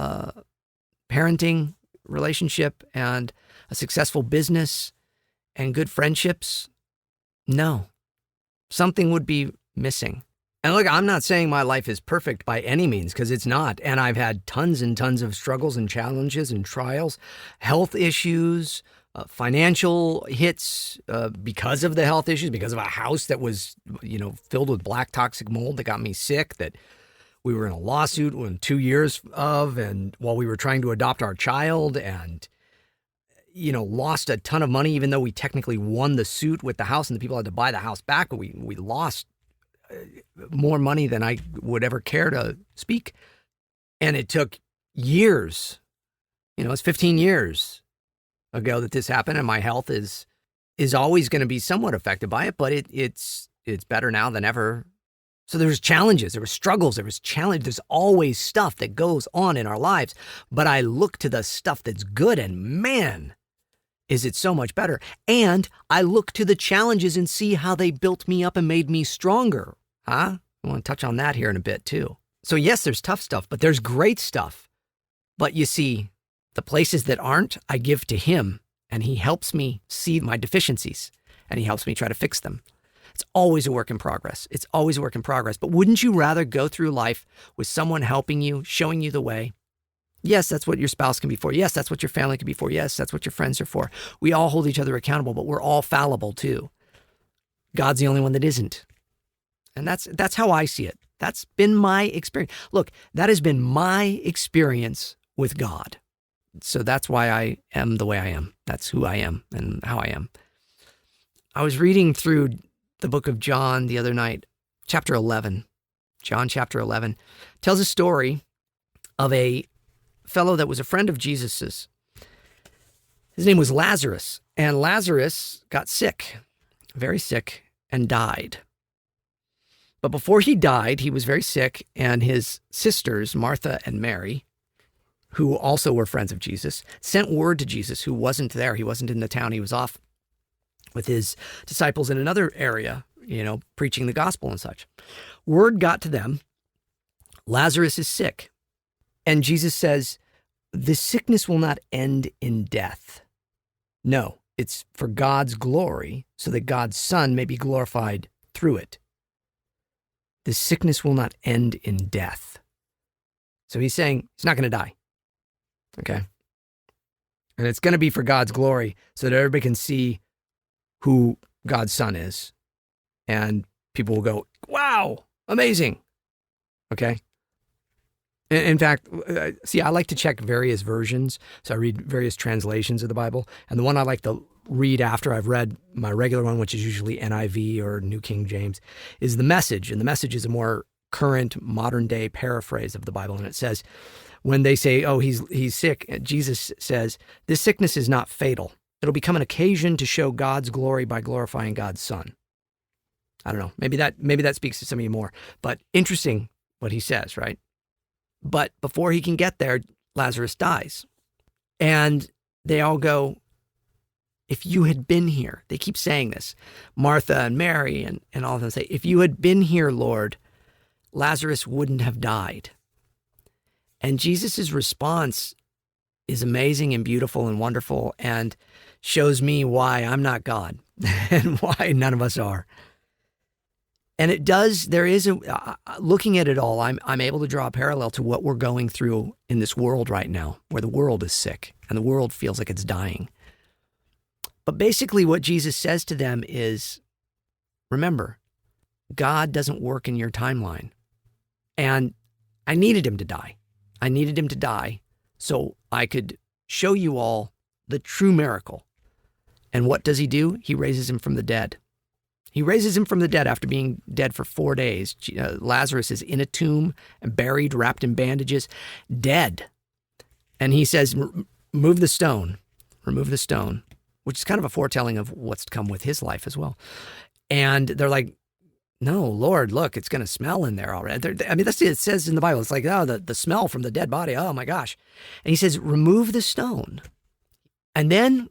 parenting relationship and a successful business and good friendships? No. Something would be missing. And look, I'm not saying my life is perfect by any means, because it's not. And I've had tons and tons of struggles and challenges and trials, health issues, financial hits because of the health issues, because of a house that was, filled with black toxic mold that got me sick, that we were in a lawsuit in 2 years of, and while we were trying to adopt our child, and, lost a ton of money, even though we technically won the suit with the house and the people had to buy the house back. We lost more money than I would ever care to speak. And it took years, it's 15 years ago that this happened, and my health is always going to be somewhat affected by it, but it's better now than ever. So there was challenges, there was struggles, there was challenge. There's always stuff that goes on in our lives, but I look to the stuff that's good, and man, is it so much better. And I look to the challenges and see how they built me up and made me stronger. I want to touch on that here in a bit too. So yes, there's tough stuff, but there's great stuff. But you see, The places that aren't, I give to him, and he helps me see my deficiencies, and he helps me try to fix them. It's always a work in progress. It's always a work in progress. But wouldn't you rather go through life with someone helping you, showing you the way? Yes, that's what your spouse can be for. Yes, that's what your family can be for. Yes, that's what your friends are for. We all hold each other accountable, but we're all fallible too. God's the only one that isn't. And that's how I see it. That's been my experience. Look, that has been my experience with God. So that's why I am the way I am. That's who I am and how I am. I was reading through the book of John the other night, chapter 11. John chapter 11 tells a story of a fellow that was a friend of Jesus's. His name was Lazarus, and Lazarus got sick, very sick, and died. But before he died, he was very sick, and his sisters, Martha and Mary, who also were friends of Jesus, sent word to Jesus, who wasn't there. He wasn't in the town. He was off with his disciples in another area, preaching the gospel and such. Word got to them, Lazarus is sick. And Jesus says, this sickness will not end in death. No, it's for God's glory, so that God's Son may be glorified through it. This sickness will not end in death. So he's saying he's not going to die. Okay? And it's going to be for God's glory, so that everybody can see who God's Son is. And people will go, wow, amazing. Okay? In fact, see, I like to check various versions. So I read various translations of the Bible. And the one I like to read after I've read my regular one, which is usually NIV or New King James, is the Message. And the Message is a more current, modern-day paraphrase of the Bible. And it says, when they say, oh, he's sick, Jesus says, this sickness is not fatal. It'll become an occasion to show God's glory by glorifying God's Son. I don't know. Maybe that speaks to some of you more. But interesting what he says, right? But before he can get there, Lazarus dies. And they all go, if you had been here, they keep saying this. Martha and Mary and all of them say, if you had been here, Lord, Lazarus wouldn't have died. And Jesus' response is amazing and beautiful and wonderful and shows me why I'm not God and why none of us are. And it does, looking at it all, I'm able to draw a parallel to what we're going through in this world right now, where the world is sick and the world feels like it's dying. But basically what Jesus says to them is, remember, God doesn't work in your timeline. And I needed him to die. I needed him to die so I could show you all the true miracle. And what does he do? He raises him from the dead. He raises him from the dead after being dead for 4 days. Lazarus is in a tomb and buried, wrapped in bandages, dead. And he says, remove the stone, which is kind of a foretelling of what's to come with his life as well. And they're like, no, Lord, look, it's going to smell in there already. That's it says in the Bible. It's like, oh, the smell from the dead body. Oh, my gosh. And he says, remove the stone. And then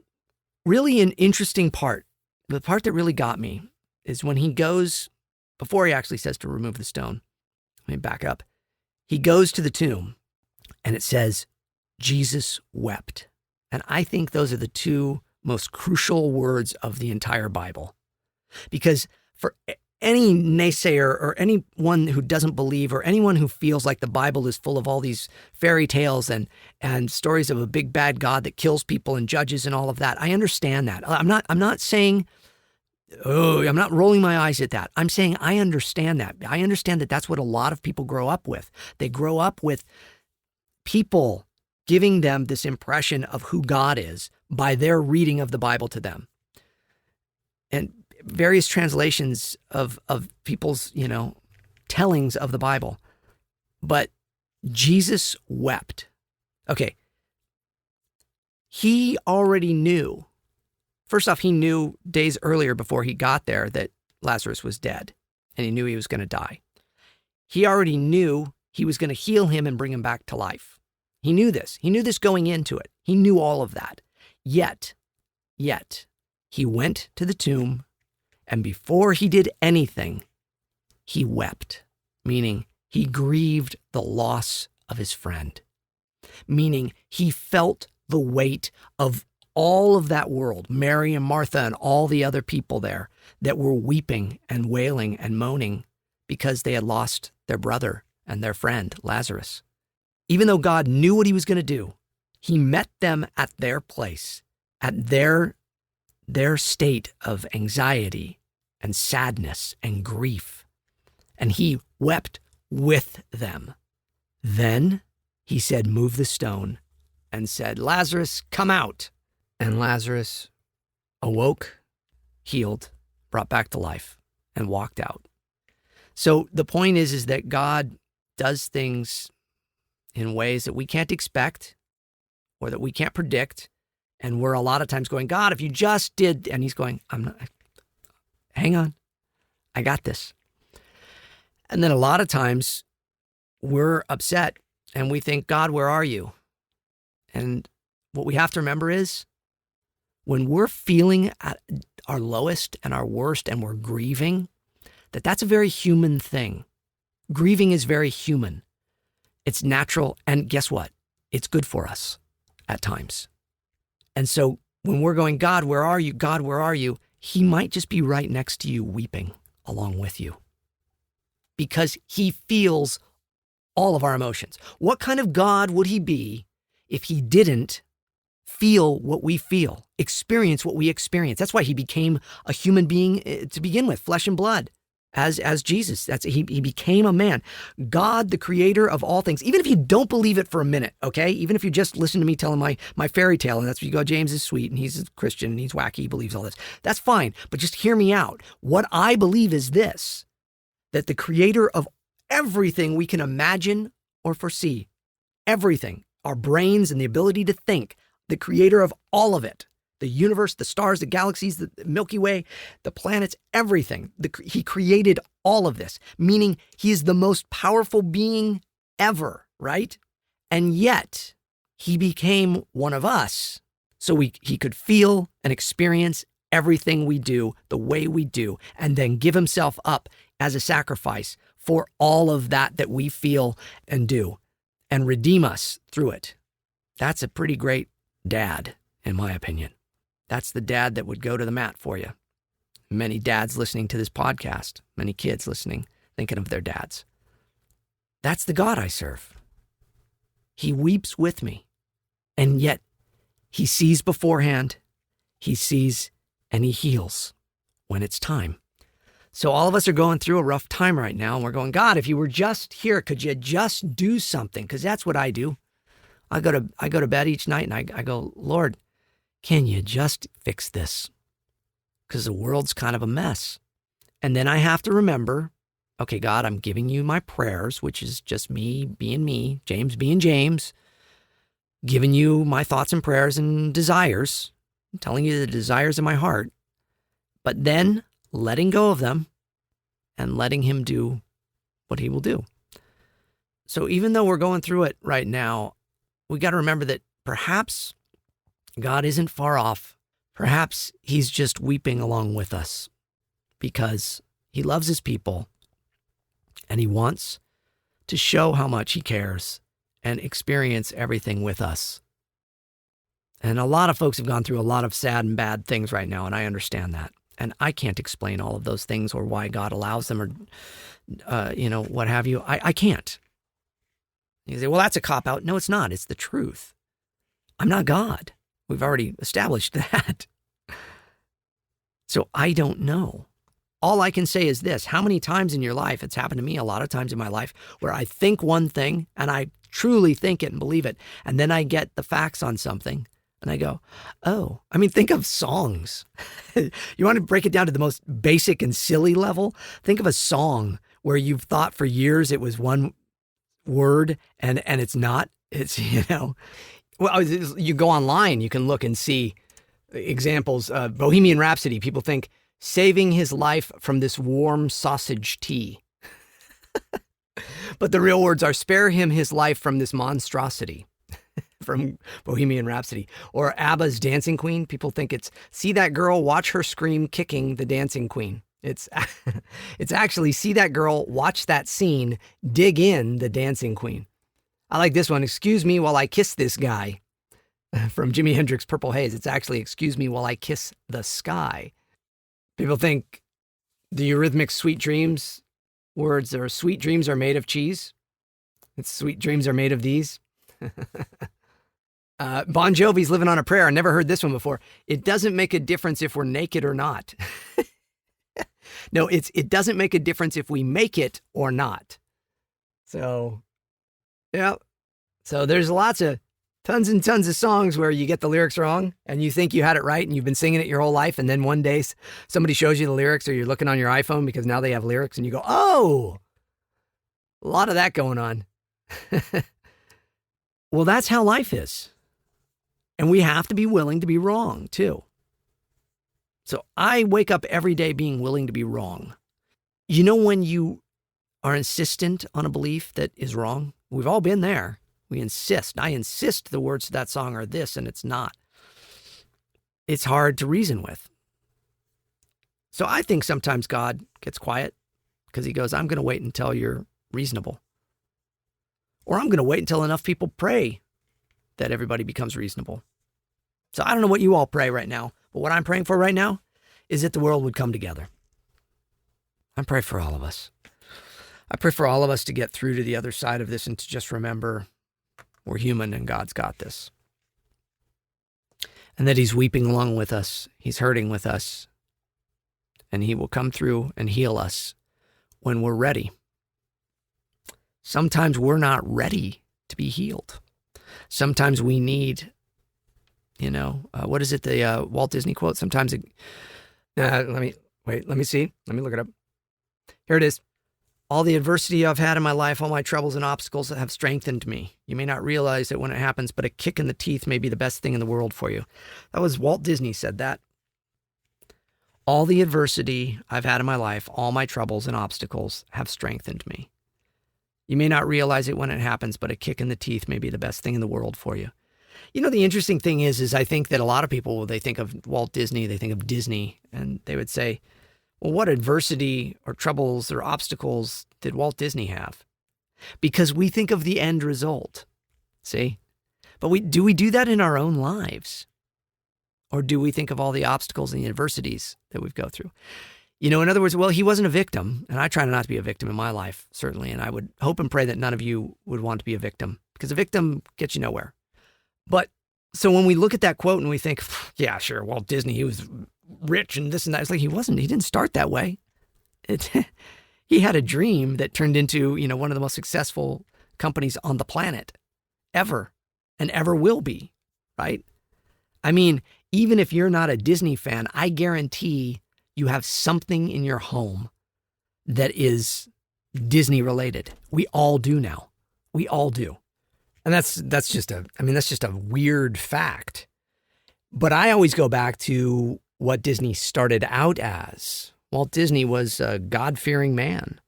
really an interesting part, the part that really got me, is when he goes, before he actually says to remove the stone, let me back up. He goes to the tomb and it says, Jesus wept. And I think those are the two most crucial words of the entire Bible. Because for any naysayer or anyone who doesn't believe or anyone who feels like the Bible is full of all these fairy tales and stories of a big bad God that kills people and judges and all of that, I understand that. I'm not saying, oh, I'm not rolling my eyes at that. I'm saying I understand that. I understand that that's what a lot of people grow up with. They grow up with people giving them this impression of who God is by their reading of the Bible to them. And various translations of people's, tellings of the Bible. But Jesus wept. Okay. He already knew. First off, he knew days earlier before he got there that Lazarus was dead, and he knew he was going to die. He already knew he was going to heal him and bring him back to life. He knew this. He knew this going into it. He knew all of that. Yet, he went to the tomb, and before he did anything, he wept, meaning he grieved the loss of his friend, meaning he felt the weight of all of that world, Mary and Martha and all the other people there that were weeping and wailing and moaning because they had lost their brother and their friend, Lazarus. Even though God knew what he was going to do, he met them at their place, at their state of anxiety and sadness and grief, and he wept with them. Then he said, move the stone, and said, Lazarus, come out. And Lazarus awoke, healed, brought back to life, and walked out. So the point is that God does things in ways that we can't expect or that we can't predict. And we're a lot of times going, God, if you just did, and he's going, hang on, I got this. And then a lot of times we're upset and we think, God, where are you? And what we have to remember is when we're feeling at our lowest and our worst and we're grieving, that's a very human thing. Grieving is very human. It's natural. And guess what? It's good for us at times. And so when we're going, God, where are you? God, where are you? He might just be right next to you weeping along with you because he feels all of our emotions. What kind of God would he be if he didn't feel what we feel, experience what we experience? That's why he became a human being to begin with, flesh and blood, as Jesus. He became a man. God, the creator of all things, even if you don't believe it for a minute, okay? Even if you just listen to me telling my fairy tale, and that's where you go, James is sweet, and he's a Christian, and he's wacky, he believes all this. That's fine, but just hear me out. What I believe is this, that the creator of everything we can imagine or foresee, everything, our brains and the ability to think, the creator of all of it, the universe, the stars, the galaxies, the Milky Way, the planets, everything. He created all of this, meaning he is the most powerful being ever, right? And yet he became one of us so he could feel and experience everything we do the way we do, and then give himself up as a sacrifice for all of that we feel and do, and redeem us through it. That's a pretty great dad, in my opinion. That's the dad that would go to the mat for you. Many dads listening to this podcast, many kids listening, thinking of their dads. That's the God I serve. He weeps with me, and yet he sees beforehand, he sees, and he heals when it's time. So all of us are going through a rough time right now, and we're going, God, if you were just here, could you just do something? Because that's what I do. I go to bed each night, and I go, Lord, can you just fix this? Because the world's kind of a mess. And then I have to remember, okay, God, I'm giving you my prayers, which is just me being me, James being James, giving you my thoughts and prayers and desires, telling you the desires of my heart, but then letting go of them and letting him do what he will do. So even though we're going through it right now, we got to remember that perhaps God isn't far off. Perhaps he's just weeping along with us because he loves his people and he wants to show how much he cares and experience everything with us. And a lot of folks have gone through a lot of sad and bad things right now, and I understand that. And I can't explain all of those things or why God allows them or, what have you. I can't. You say, well, that's a cop-out. No, it's not. It's the truth. I'm not God. We've already established that. So I don't know. All I can say is this. How many times in your life, it's happened to me a lot of times in my life, where I think one thing and I truly think it and believe it, and then I get the facts on something and I go, oh, think of songs. You want to break it down to the most basic and silly level? Think of a song where you've thought for years it was one word and it's not. It's, well, you go online, you can look and see examples. Bohemian Rhapsody, people think saving his life from this warm sausage tea. But the real words are spare him his life from this monstrosity. From Bohemian Rhapsody. Or ABBA's Dancing Queen, people think it's see that girl, watch her scream kicking the dancing queen. It's actually see that girl, watch that scene, dig in the dancing queen. I like this one. Excuse me while I kiss this guy. From Jimi Hendrix' Purple Haze. It's actually, excuse me while I kiss the sky. People think the Eurythmics' Sweet Dreams words are sweet dreams are made of cheese. It's sweet dreams are made of these. Bon Jovi's Living on a Prayer. I never heard this one before. It doesn't make a difference if we're naked or not. No, it doesn't make a difference if we make it or not. So, yeah. So there's tons and tons of songs where you get the lyrics wrong and you think you had it right and you've been singing it your whole life. And then one day somebody shows you the lyrics or you're looking on your iPhone because now they have lyrics and you go, oh, a lot of that going on. Well, that's how life is. And we have to be willing to be wrong too. So I wake up every day being willing to be wrong. You know, when you are insistent on a belief that is wrong, we've all been there. We insist. I insist the words to that song are this and it's not. It's hard to reason with. So I think sometimes God gets quiet because he goes, I'm going to wait until you're reasonable. Or I'm going to wait until enough people pray that everybody becomes reasonable. So I don't know what you all pray right now, but what I'm praying for right now is that the world would come together. I pray for all of us. I pray for all of us to get through to the other side of this and to just remember we're human and God's got this. And that he's weeping along with us. He's hurting with us. And he will come through and heal us when we're ready. Sometimes we're not ready to be healed. Sometimes we need, what is it, the Walt Disney quote? Sometimes let me see. Let me look it up. Here it is. All the adversity I've had in my life, all my troubles and obstacles have strengthened me. You may not realize it when it happens, but a kick in the teeth may be the best thing in the world for you. That was Walt Disney said that. All the adversity I've had in my life, all my troubles and obstacles have strengthened me. You may not realize it when it happens, but a kick in the teeth may be the best thing in the world for you. You know, the interesting thing is I think that a lot of people, they think of Walt Disney, they think of Disney, and they would say, well, what adversity or troubles or obstacles did Walt Disney have? Because we think of the end result, see? But do we do that in our own lives? Or do we think of all the obstacles and the adversities that we've go through? In other words, well, he wasn't a victim, and I try not to be a victim in my life, certainly, and I would hope and pray that none of you would want to be a victim, because a victim gets you nowhere. But so when we look at that quote and we think, yeah, sure, Walt Disney, he was rich and this and that. It's like he wasn't. He didn't start that way. He had a dream that turned into, one of the most successful companies on the planet ever and ever will be, right? I mean, even if you're not a Disney fan, I guarantee you have something in your home that is Disney related. We all do now. We all do. And that's just a weird fact. But I always go back to what Disney started out as. Walt Disney was a God-fearing man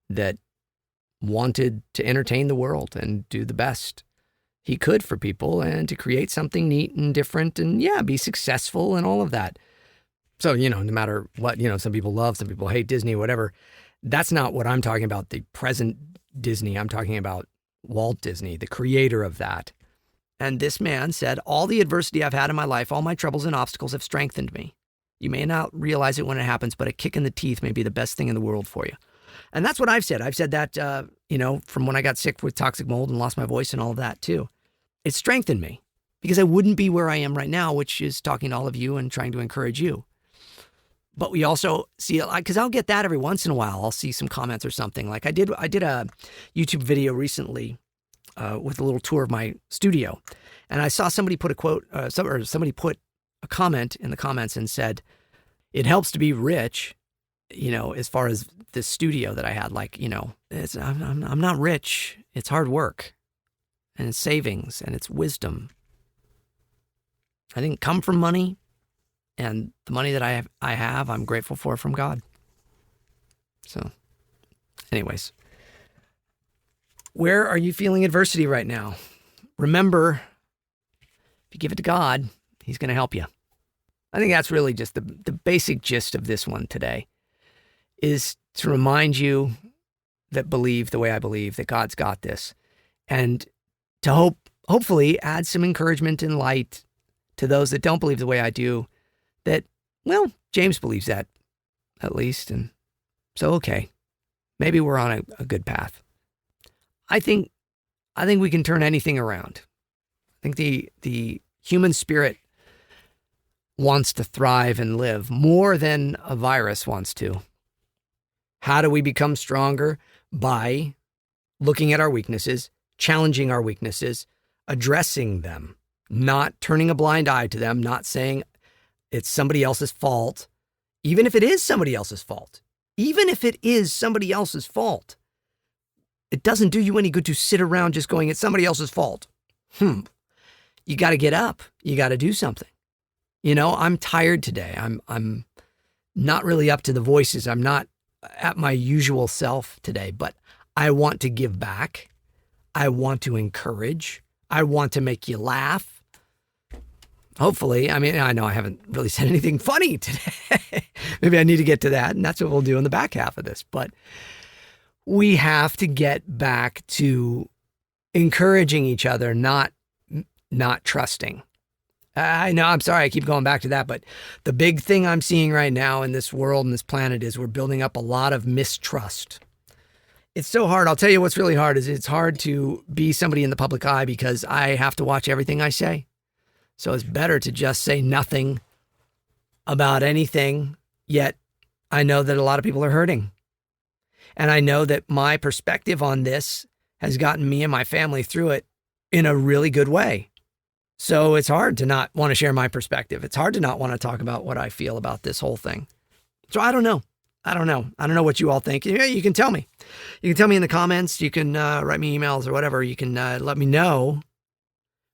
that wanted to entertain the world and do the best he could for people and to create something neat and different and, be successful and all of that. So, no matter what, some people love, some people hate Disney, whatever. That's not what I'm talking about, the present Disney. I'm talking about Walt Disney, the creator of that. And this man said, all the adversity I've had in my life, all my troubles and obstacles have strengthened me. You may not realize it when it happens, but a kick in the teeth may be the best thing in the world for you. And that's what I've said. I've said that, from when I got sick with toxic mold and lost my voice and all of that too. It strengthened me because I wouldn't be where I am right now, which is talking to all of you and trying to encourage you. But we also see, because I'll get that every once in a while. I'll see some comments or something. Like I did a YouTube video recently with a little tour of my studio. And I saw somebody put a quote, somebody put a comment in the comments and said, it helps to be rich, as far as this studio that I had, I'm not rich. It's hard work and it's savings and it's wisdom. I didn't come from money, and the money that I have, I'm grateful for from God. So anyways, where are you feeling adversity right now? Remember, if you give it to God, he's going to help you. I think that's really just the basic gist of this one today, is to remind you that believe the way I believe, that God's got this, and to hope hopefully add some encouragement and light to those that don't believe the way I do, that, well, James believes that, at least, and so, okay, maybe we're on a good path. I think we can turn anything around. I think the human spirit wants to thrive and live more than a virus wants to. How do we become stronger? By looking at our weaknesses, challenging our weaknesses, addressing them, not turning a blind eye to them, not saying it's somebody else's fault, even if it is somebody else's fault. Even if it is somebody else's fault, it doesn't do you any good to sit around just going, it's somebody else's fault. You got to get up. You got to do something. You know, I'm tired today. I'm not really up to the voices. I'm not at my usual self today, but I want to give back. I want to encourage. I want to make you laugh. Hopefully. I mean, I know I haven't really said anything funny today. Maybe I need to get to that, and that's what we'll do in the back half of this. But we have to get back to encouraging each other, not trusting. I know, I'm sorry, I keep going back to that, but the big thing I'm seeing right now in this world and this planet is we're building up a lot of mistrust. It's so hard. I'll tell you what's really hard is it's hard to be somebody in the public eye because I have to watch everything I say. So it's better to just say nothing about anything, yet I know that a lot of people are hurting. And I know that my perspective on this has gotten me and my family through it in a really good way. So it's hard to not want to share my perspective. It's hard to not want to talk about what I feel about this whole thing. So I don't know. I don't know what you all think. You can tell me. You can tell me in the comments. You can write me emails or whatever. You can let me know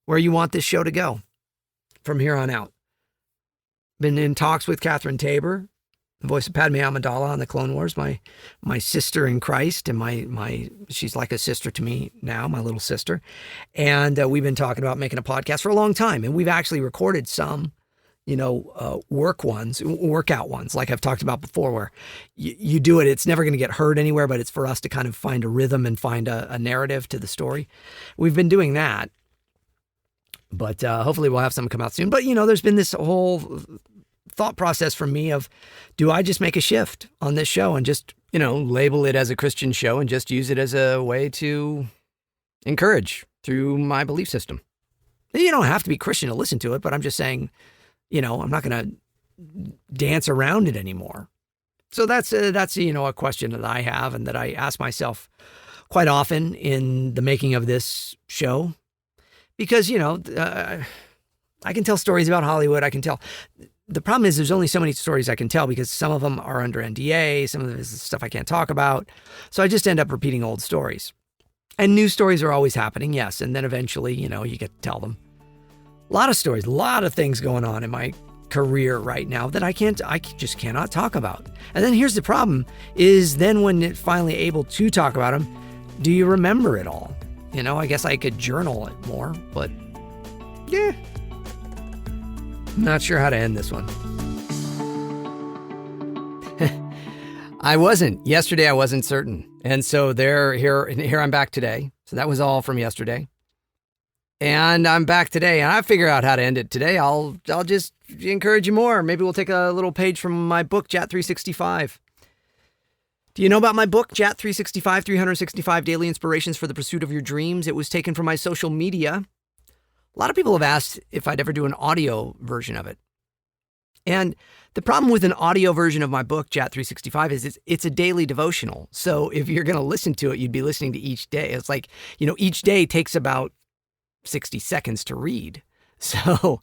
where you want this show to go from here on out. Been in talks with Catherine Tabor, the voice of Padme Amidala on the Clone Wars, my sister in Christ, and she's like a sister to me now, my little sister. And we've been talking about making a podcast for a long time, and we've actually recorded some, workout ones, like I've talked about before, where you do it. It's never going to get heard anywhere, but it's for us to kind of find a rhythm and find a narrative to the story. We've been doing that, but hopefully we'll have some come out soon. But, there's been this whole thought process for me of, do I just make a shift on this show and just, label it as a Christian show and just use it as a way to encourage through my belief system? You don't have to be Christian to listen to it, but I'm just saying, I'm not going to dance around it anymore. So that's a question that I have and that I ask myself quite often in the making of this show, because, I can tell stories about Hollywood. I can tell. The problem is there's only so many stories I can tell because some of them are under NDA, some of it is stuff I can't talk about. So I just end up repeating old stories. And new stories are always happening, yes. And then eventually, you get to tell them. A lot of stories, a lot of things going on in my career right now that I just cannot talk about. And then here's the problem is then when it's finally able to talk about them, do you remember it all? I guess I could journal it more, but yeah. Not sure how to end this one. Yesterday I wasn't certain. And so here I'm back today. So that was all from yesterday. And I'm back today and I figure out how to end it today. I'll just encourage you more. Maybe we'll take a little page from my book, JAT365. Do you know about my book, JAT365, 365 Daily Inspirations for the Pursuit of Your Dreams? It was taken from my social media. A lot of people have asked if I'd ever do an audio version of it. And the problem with an audio version of my book, JAT365, is it's a daily devotional. So if you're going to listen to it, you'd be listening to each day. It's like, each day takes about 60 seconds to read. So,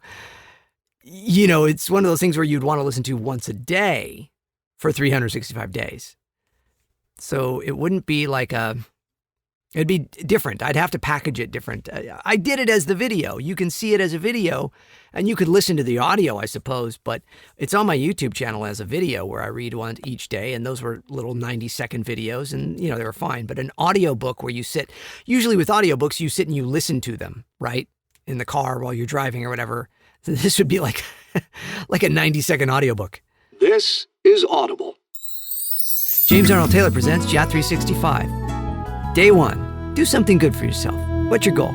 it's one of those things where you'd want to listen to once a day for 365 days. So it wouldn't be like it'd be different. I'd have to package it different. I did it as the video. You can see it as a video and you could listen to the audio, I suppose, but it's on my YouTube channel as a video where I read one each day. And those were little 90-second videos and, they were fine. But an audio book where you sit, usually with audiobooks, you sit and you listen to them, right? In the car while you're driving or whatever. So this would be like a 90-second audiobook. This is Audible. James Arnold Taylor presents JAT365. Day 1, do something good for yourself. What's your goal?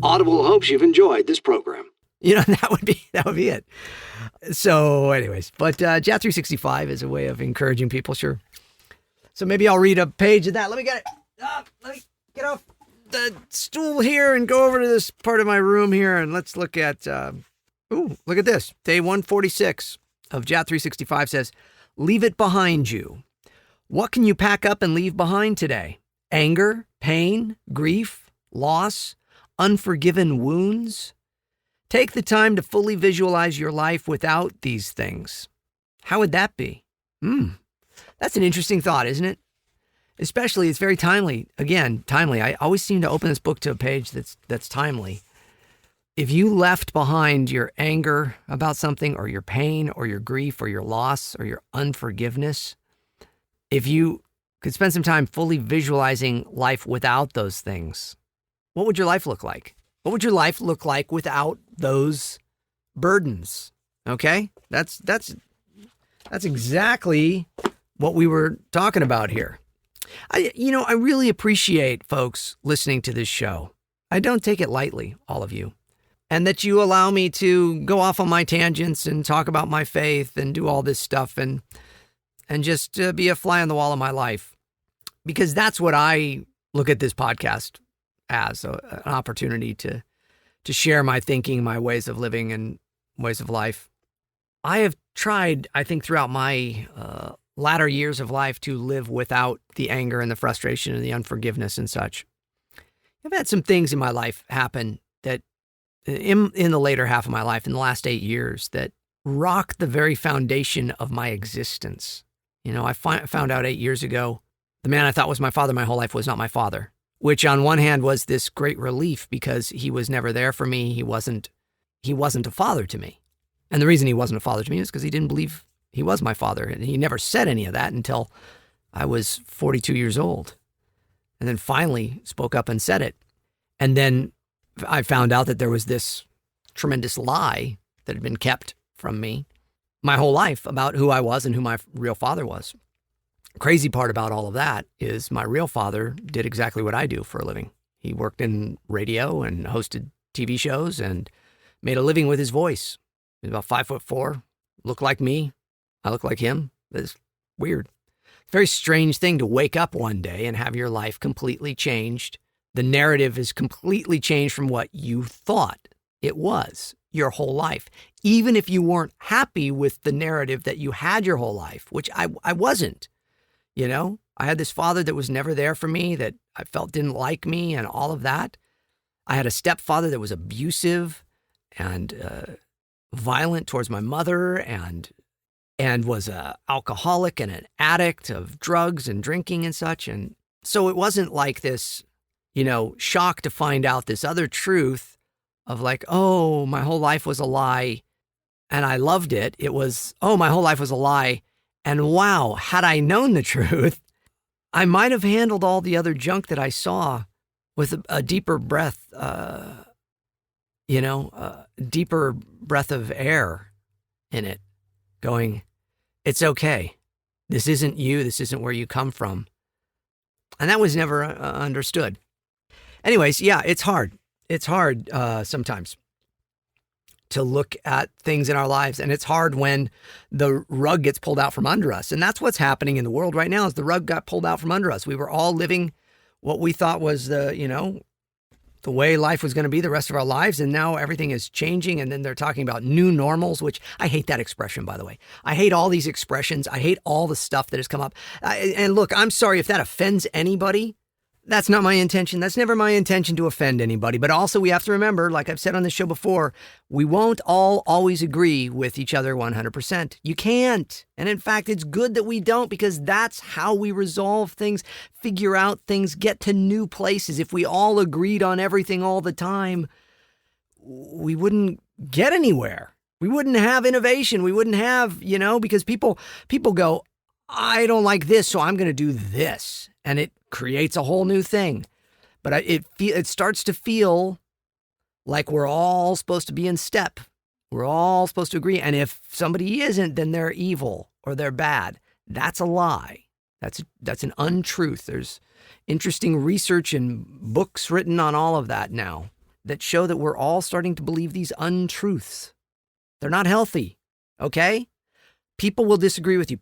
Audible hopes you've enjoyed this program. That would be it. So anyways, but JAT365 is a way of encouraging people, sure. So maybe I'll read a page of that. Let me get it. Let me get off the stool here and go over to this part of my room here, and let's look at, look at this. Day 146 of JAT365 says, leave it behind you. What can you pack up and leave behind today? Anger, pain, grief, loss, unforgiven wounds? Take the time to fully visualize your life without these things. How would that be? That's an interesting thought, isn't it? Especially, it's very timely. Again, timely. I always seem to open this book to a page that's timely. If you left behind your anger about something, or your pain, or your grief, or your loss, or your unforgiveness, if you could spend some time fully visualizing life without those things, what would your life look like? What would your life look like without those burdens? Okay? That's exactly what we were talking about here. I really appreciate folks listening to this show. I don't take it lightly, all of you. And that you allow me to go off on my tangents and talk about my faith and do all this stuff and just be a fly on the wall of my life. Because that's what I look at this podcast as, an opportunity to share my thinking, my ways of living, and ways of life. I have tried, I think, throughout my latter years of life to live without the anger and the frustration and the unforgiveness and such. I've had some things in my life happen that in the later half of my life, in the last 8 years, that rocked the very foundation of my existence. I found out 8 years ago, the man I thought was my father my whole life was not my father, which on one hand was this great relief because he was never there for me. He wasn't a father to me. And the reason he wasn't a father to me is because he didn't believe he was my father. And he never said any of that until I was 42 years old. And then finally spoke up and said it. And then I found out that there was this tremendous lie that had been kept from me my whole life about who I was and who my real father was. Crazy part about all of that is my real father did exactly what I do for a living. He worked in radio and hosted TV shows and made a living with his voice. He was about 5'4", looked like me. I look like him. It's weird. Very strange thing to wake up one day and have your life completely changed. The narrative is completely changed from what you thought it was your whole life. Even if you weren't happy with the narrative that you had your whole life, which I wasn't. I had this father that was never there for me, that I felt didn't like me and all of that. I had a stepfather that was abusive and violent towards my mother and was a alcoholic and an addict of drugs and drinking and such. And so it wasn't like this, shock to find out this other truth of like, oh, my whole life was a lie and I loved it. It was, oh, my whole life was a lie. And wow, had I known the truth, I might have handled all the other junk that I saw with a deeper breath, deeper breath of air in it, going, it's okay. This isn't you. This isn't where you come from. And that was never understood. Anyways, yeah, it's hard. It's hard sometimes to look at things in our lives. And it's hard when the rug gets pulled out from under us. And that's what's happening in the world right now is the rug got pulled out from under us. We were all living what we thought was the way life was going to be the rest of our lives. And now everything is changing. And then they're talking about new normals, which I hate that expression, by the way. I hate all these expressions. I hate all the stuff that has come up. And look, I'm sorry if that offends anybody. That's not my intention. That's never my intention to offend anybody. But also we have to remember, like I've said on this show before, we won't all always agree with each other 100%. You can't. And in fact, it's good that we don't because that's how we resolve things, figure out things, get to new places. If we all agreed on everything all the time, we wouldn't get anywhere. We wouldn't have innovation. We wouldn't have, because people go, I don't like this, so I'm going to do this. And it creates a whole new thing. But it starts to feel like we're all supposed to be in step. We're all supposed to agree. And if somebody isn't, then they're evil or they're bad. That's a lie. That's an untruth. There's interesting research and books written on all of that now. that show that we're all starting to believe these untruths. They're not healthy, okay? People will disagree with you.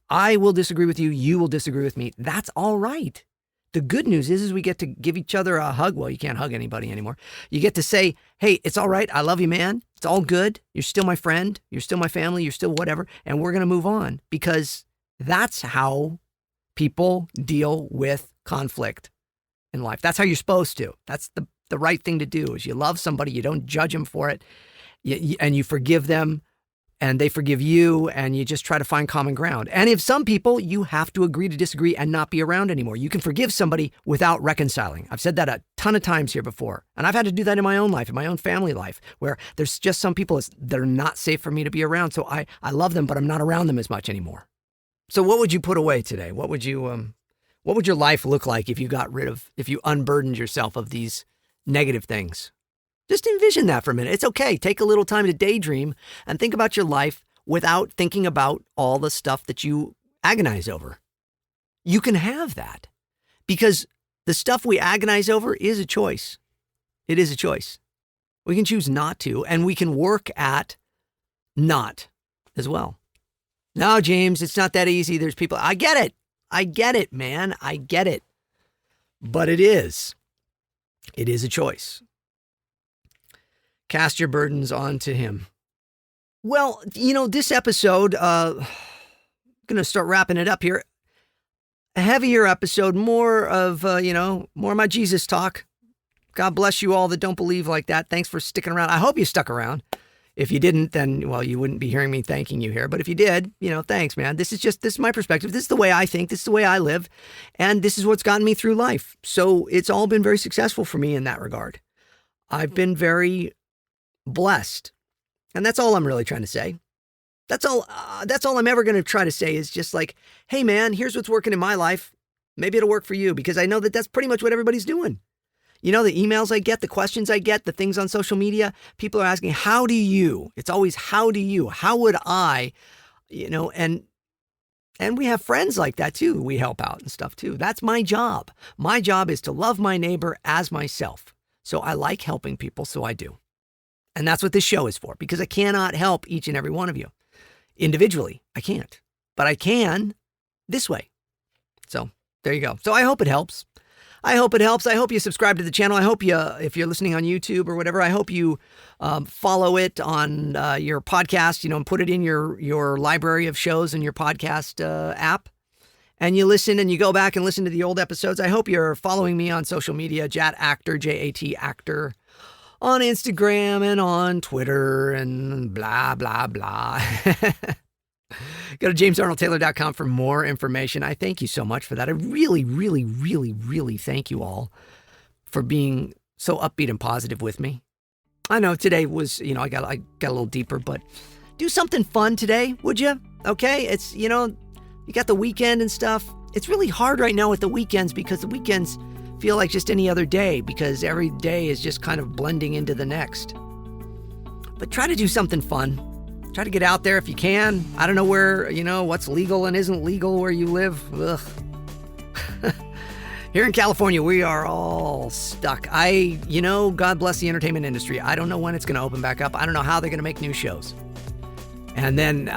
I will disagree with you. You will disagree with me. That's all right. The good news is we get to give each other a hug. Well, you can't hug anybody anymore. You get to say, hey, it's all right. I love you, man. It's all good. You're still my friend. You're still my family. You're still whatever. And we're going to move on, because that's how people deal with conflict in life. That's how you're supposed to. That's the right thing to do, is you love somebody. You don't judge them for it. And you forgive them, and they forgive you, and you just try to find common ground. And if some people, you have to agree to disagree and not be around anymore. You can forgive somebody without reconciling. I've said that a ton of times here before. And I've had to do that in my own life, in my own family life, where there's just some people that are not safe for me to be around. So I love them, but I'm not around them as much anymore. So what would you put away today? What would your life look like if you unburdened yourself of these negative things? Just envision that for a minute. It's okay. Take a little time to daydream and think about your life without thinking about all the stuff that you agonize over. You can have that, because the stuff we agonize over is a choice. It is a choice. We can choose not to, and we can work at not as well. No, James, it's not that easy. There's people. I get it, man. I get it. But it is. It is a choice. Cast your burdens onto him. Well, this episode, I'm going to start wrapping it up here. A heavier episode, more of my Jesus talk. God bless you all that don't believe like that. Thanks for sticking around. I hope you stuck around. If you didn't, then, well, you wouldn't be hearing me thanking you here. But if you did, thanks, man. This is my perspective. This is the way I think. This is the way I live. And this is what's gotten me through life. So it's all been very successful for me in that regard. I've been very blessed. And that's all I'm really trying to say. That's all I'm ever going to try to say, is just like, hey, man, here's what's working in my life. Maybe it'll work for you, because I know that that's pretty much what everybody's doing. The emails I get, the questions I get, the things on social media, people are asking, how do you? It's always, how do you? How would I? And we have friends like that too. We help out and stuff too. That's my job. My job is to love my neighbor as myself. So I like helping people, so I do. And that's what this show is for, because I cannot help each and every one of you individually. I can't, but I can this way. So there you go. So I hope it helps. I hope you subscribe to the channel. I hope if you're listening on YouTube or whatever, I hope you follow it on your podcast, and put it in your library of shows in your podcast app. And you listen and you go back and listen to the old episodes. I hope you're following me on social media, JATctor, J-A-T actor, on Instagram and on Twitter and blah, blah, blah. Go to JamesArnoldTaylor.com for more information. I thank you so much for that. I really, really, really, really thank you all for being so upbeat and positive with me. I know today was, I got a little deeper, but do something fun today, would you? Okay? It's, you got the weekend and stuff. It's really hard right now with the weekends, because the weekends feel like just any other day, because every day is just kind of blending into the next. But try to do something fun. Try to get out there if you can. I don't know where, what's legal and isn't legal where you live. Ugh. Here in California, we are all stuck. God bless the entertainment industry. I don't know when it's going to open back up. I don't know how they're going to make new shows. And then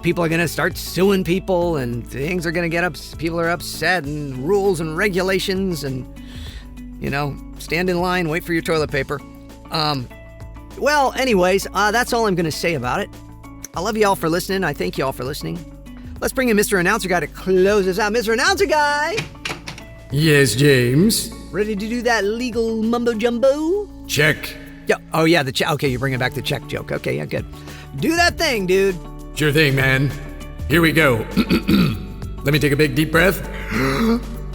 people are going to start suing people, and things are going to get up. People are upset, and rules and regulations, and, stand in line, wait for your toilet paper. Well, anyways, that's all I'm going to say about it. I love you all for listening. I thank you all for listening. Let's bring in Mr. Announcer Guy to close us out. Mr. Announcer Guy! Yes, James? Ready to do that legal mumbo-jumbo? Check. Yeah. Oh, yeah, the check. Okay, you're bringing back the check joke. Okay, yeah, good. Do that thing, dude. Sure thing, man. Here we go. Let me take a big deep breath.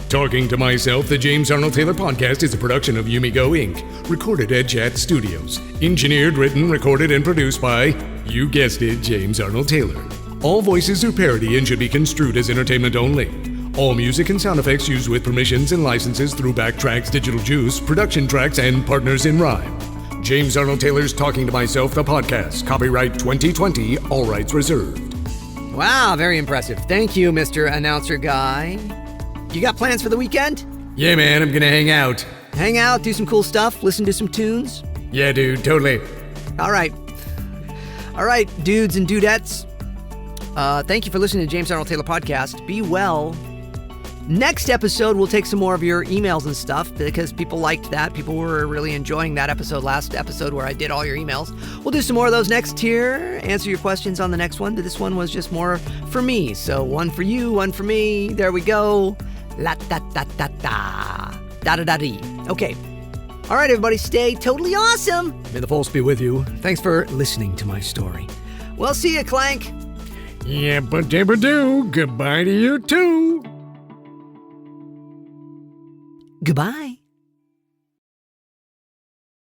Talking to Myself, the James Arnold Taylor podcast is a production of Yumigo Inc., recorded at JAT Studios. Engineered, written, recorded, and produced by, you guessed it, James Arnold Taylor. All voices are parody and should be construed as entertainment only. All music and sound effects used with permissions and licenses through Backtracks, Digital Juice, Production Tracks, and Partners in Rhyme. James Arnold Taylor's Talking to Myself, the podcast. Copyright 2020, all rights reserved. Wow, very impressive. Thank you, Mr. Announcer Guy. You got plans for the weekend? Yeah, man, I'm gonna hang out. hang out, do some cool stuff, listen to some tunes. Yeah, dude, totally. All right, dudes and dudettes. Thank you for listening to James Arnold Taylor Podcast. Be well. Next episode, we'll take some more of your emails and stuff because people liked that. People were really enjoying that last episode where I did all your emails. We'll do some more of those next here, answer your questions on the next one. This one was just more for me. So one for you, one for me. There we go. La da da da da. Da da da dee. Okay. All right, everybody, stay totally awesome. May the force be with you. Thanks for listening to my story. Well, see you, Clank. Yeah, but do. Goodbye to you too. Goodbye.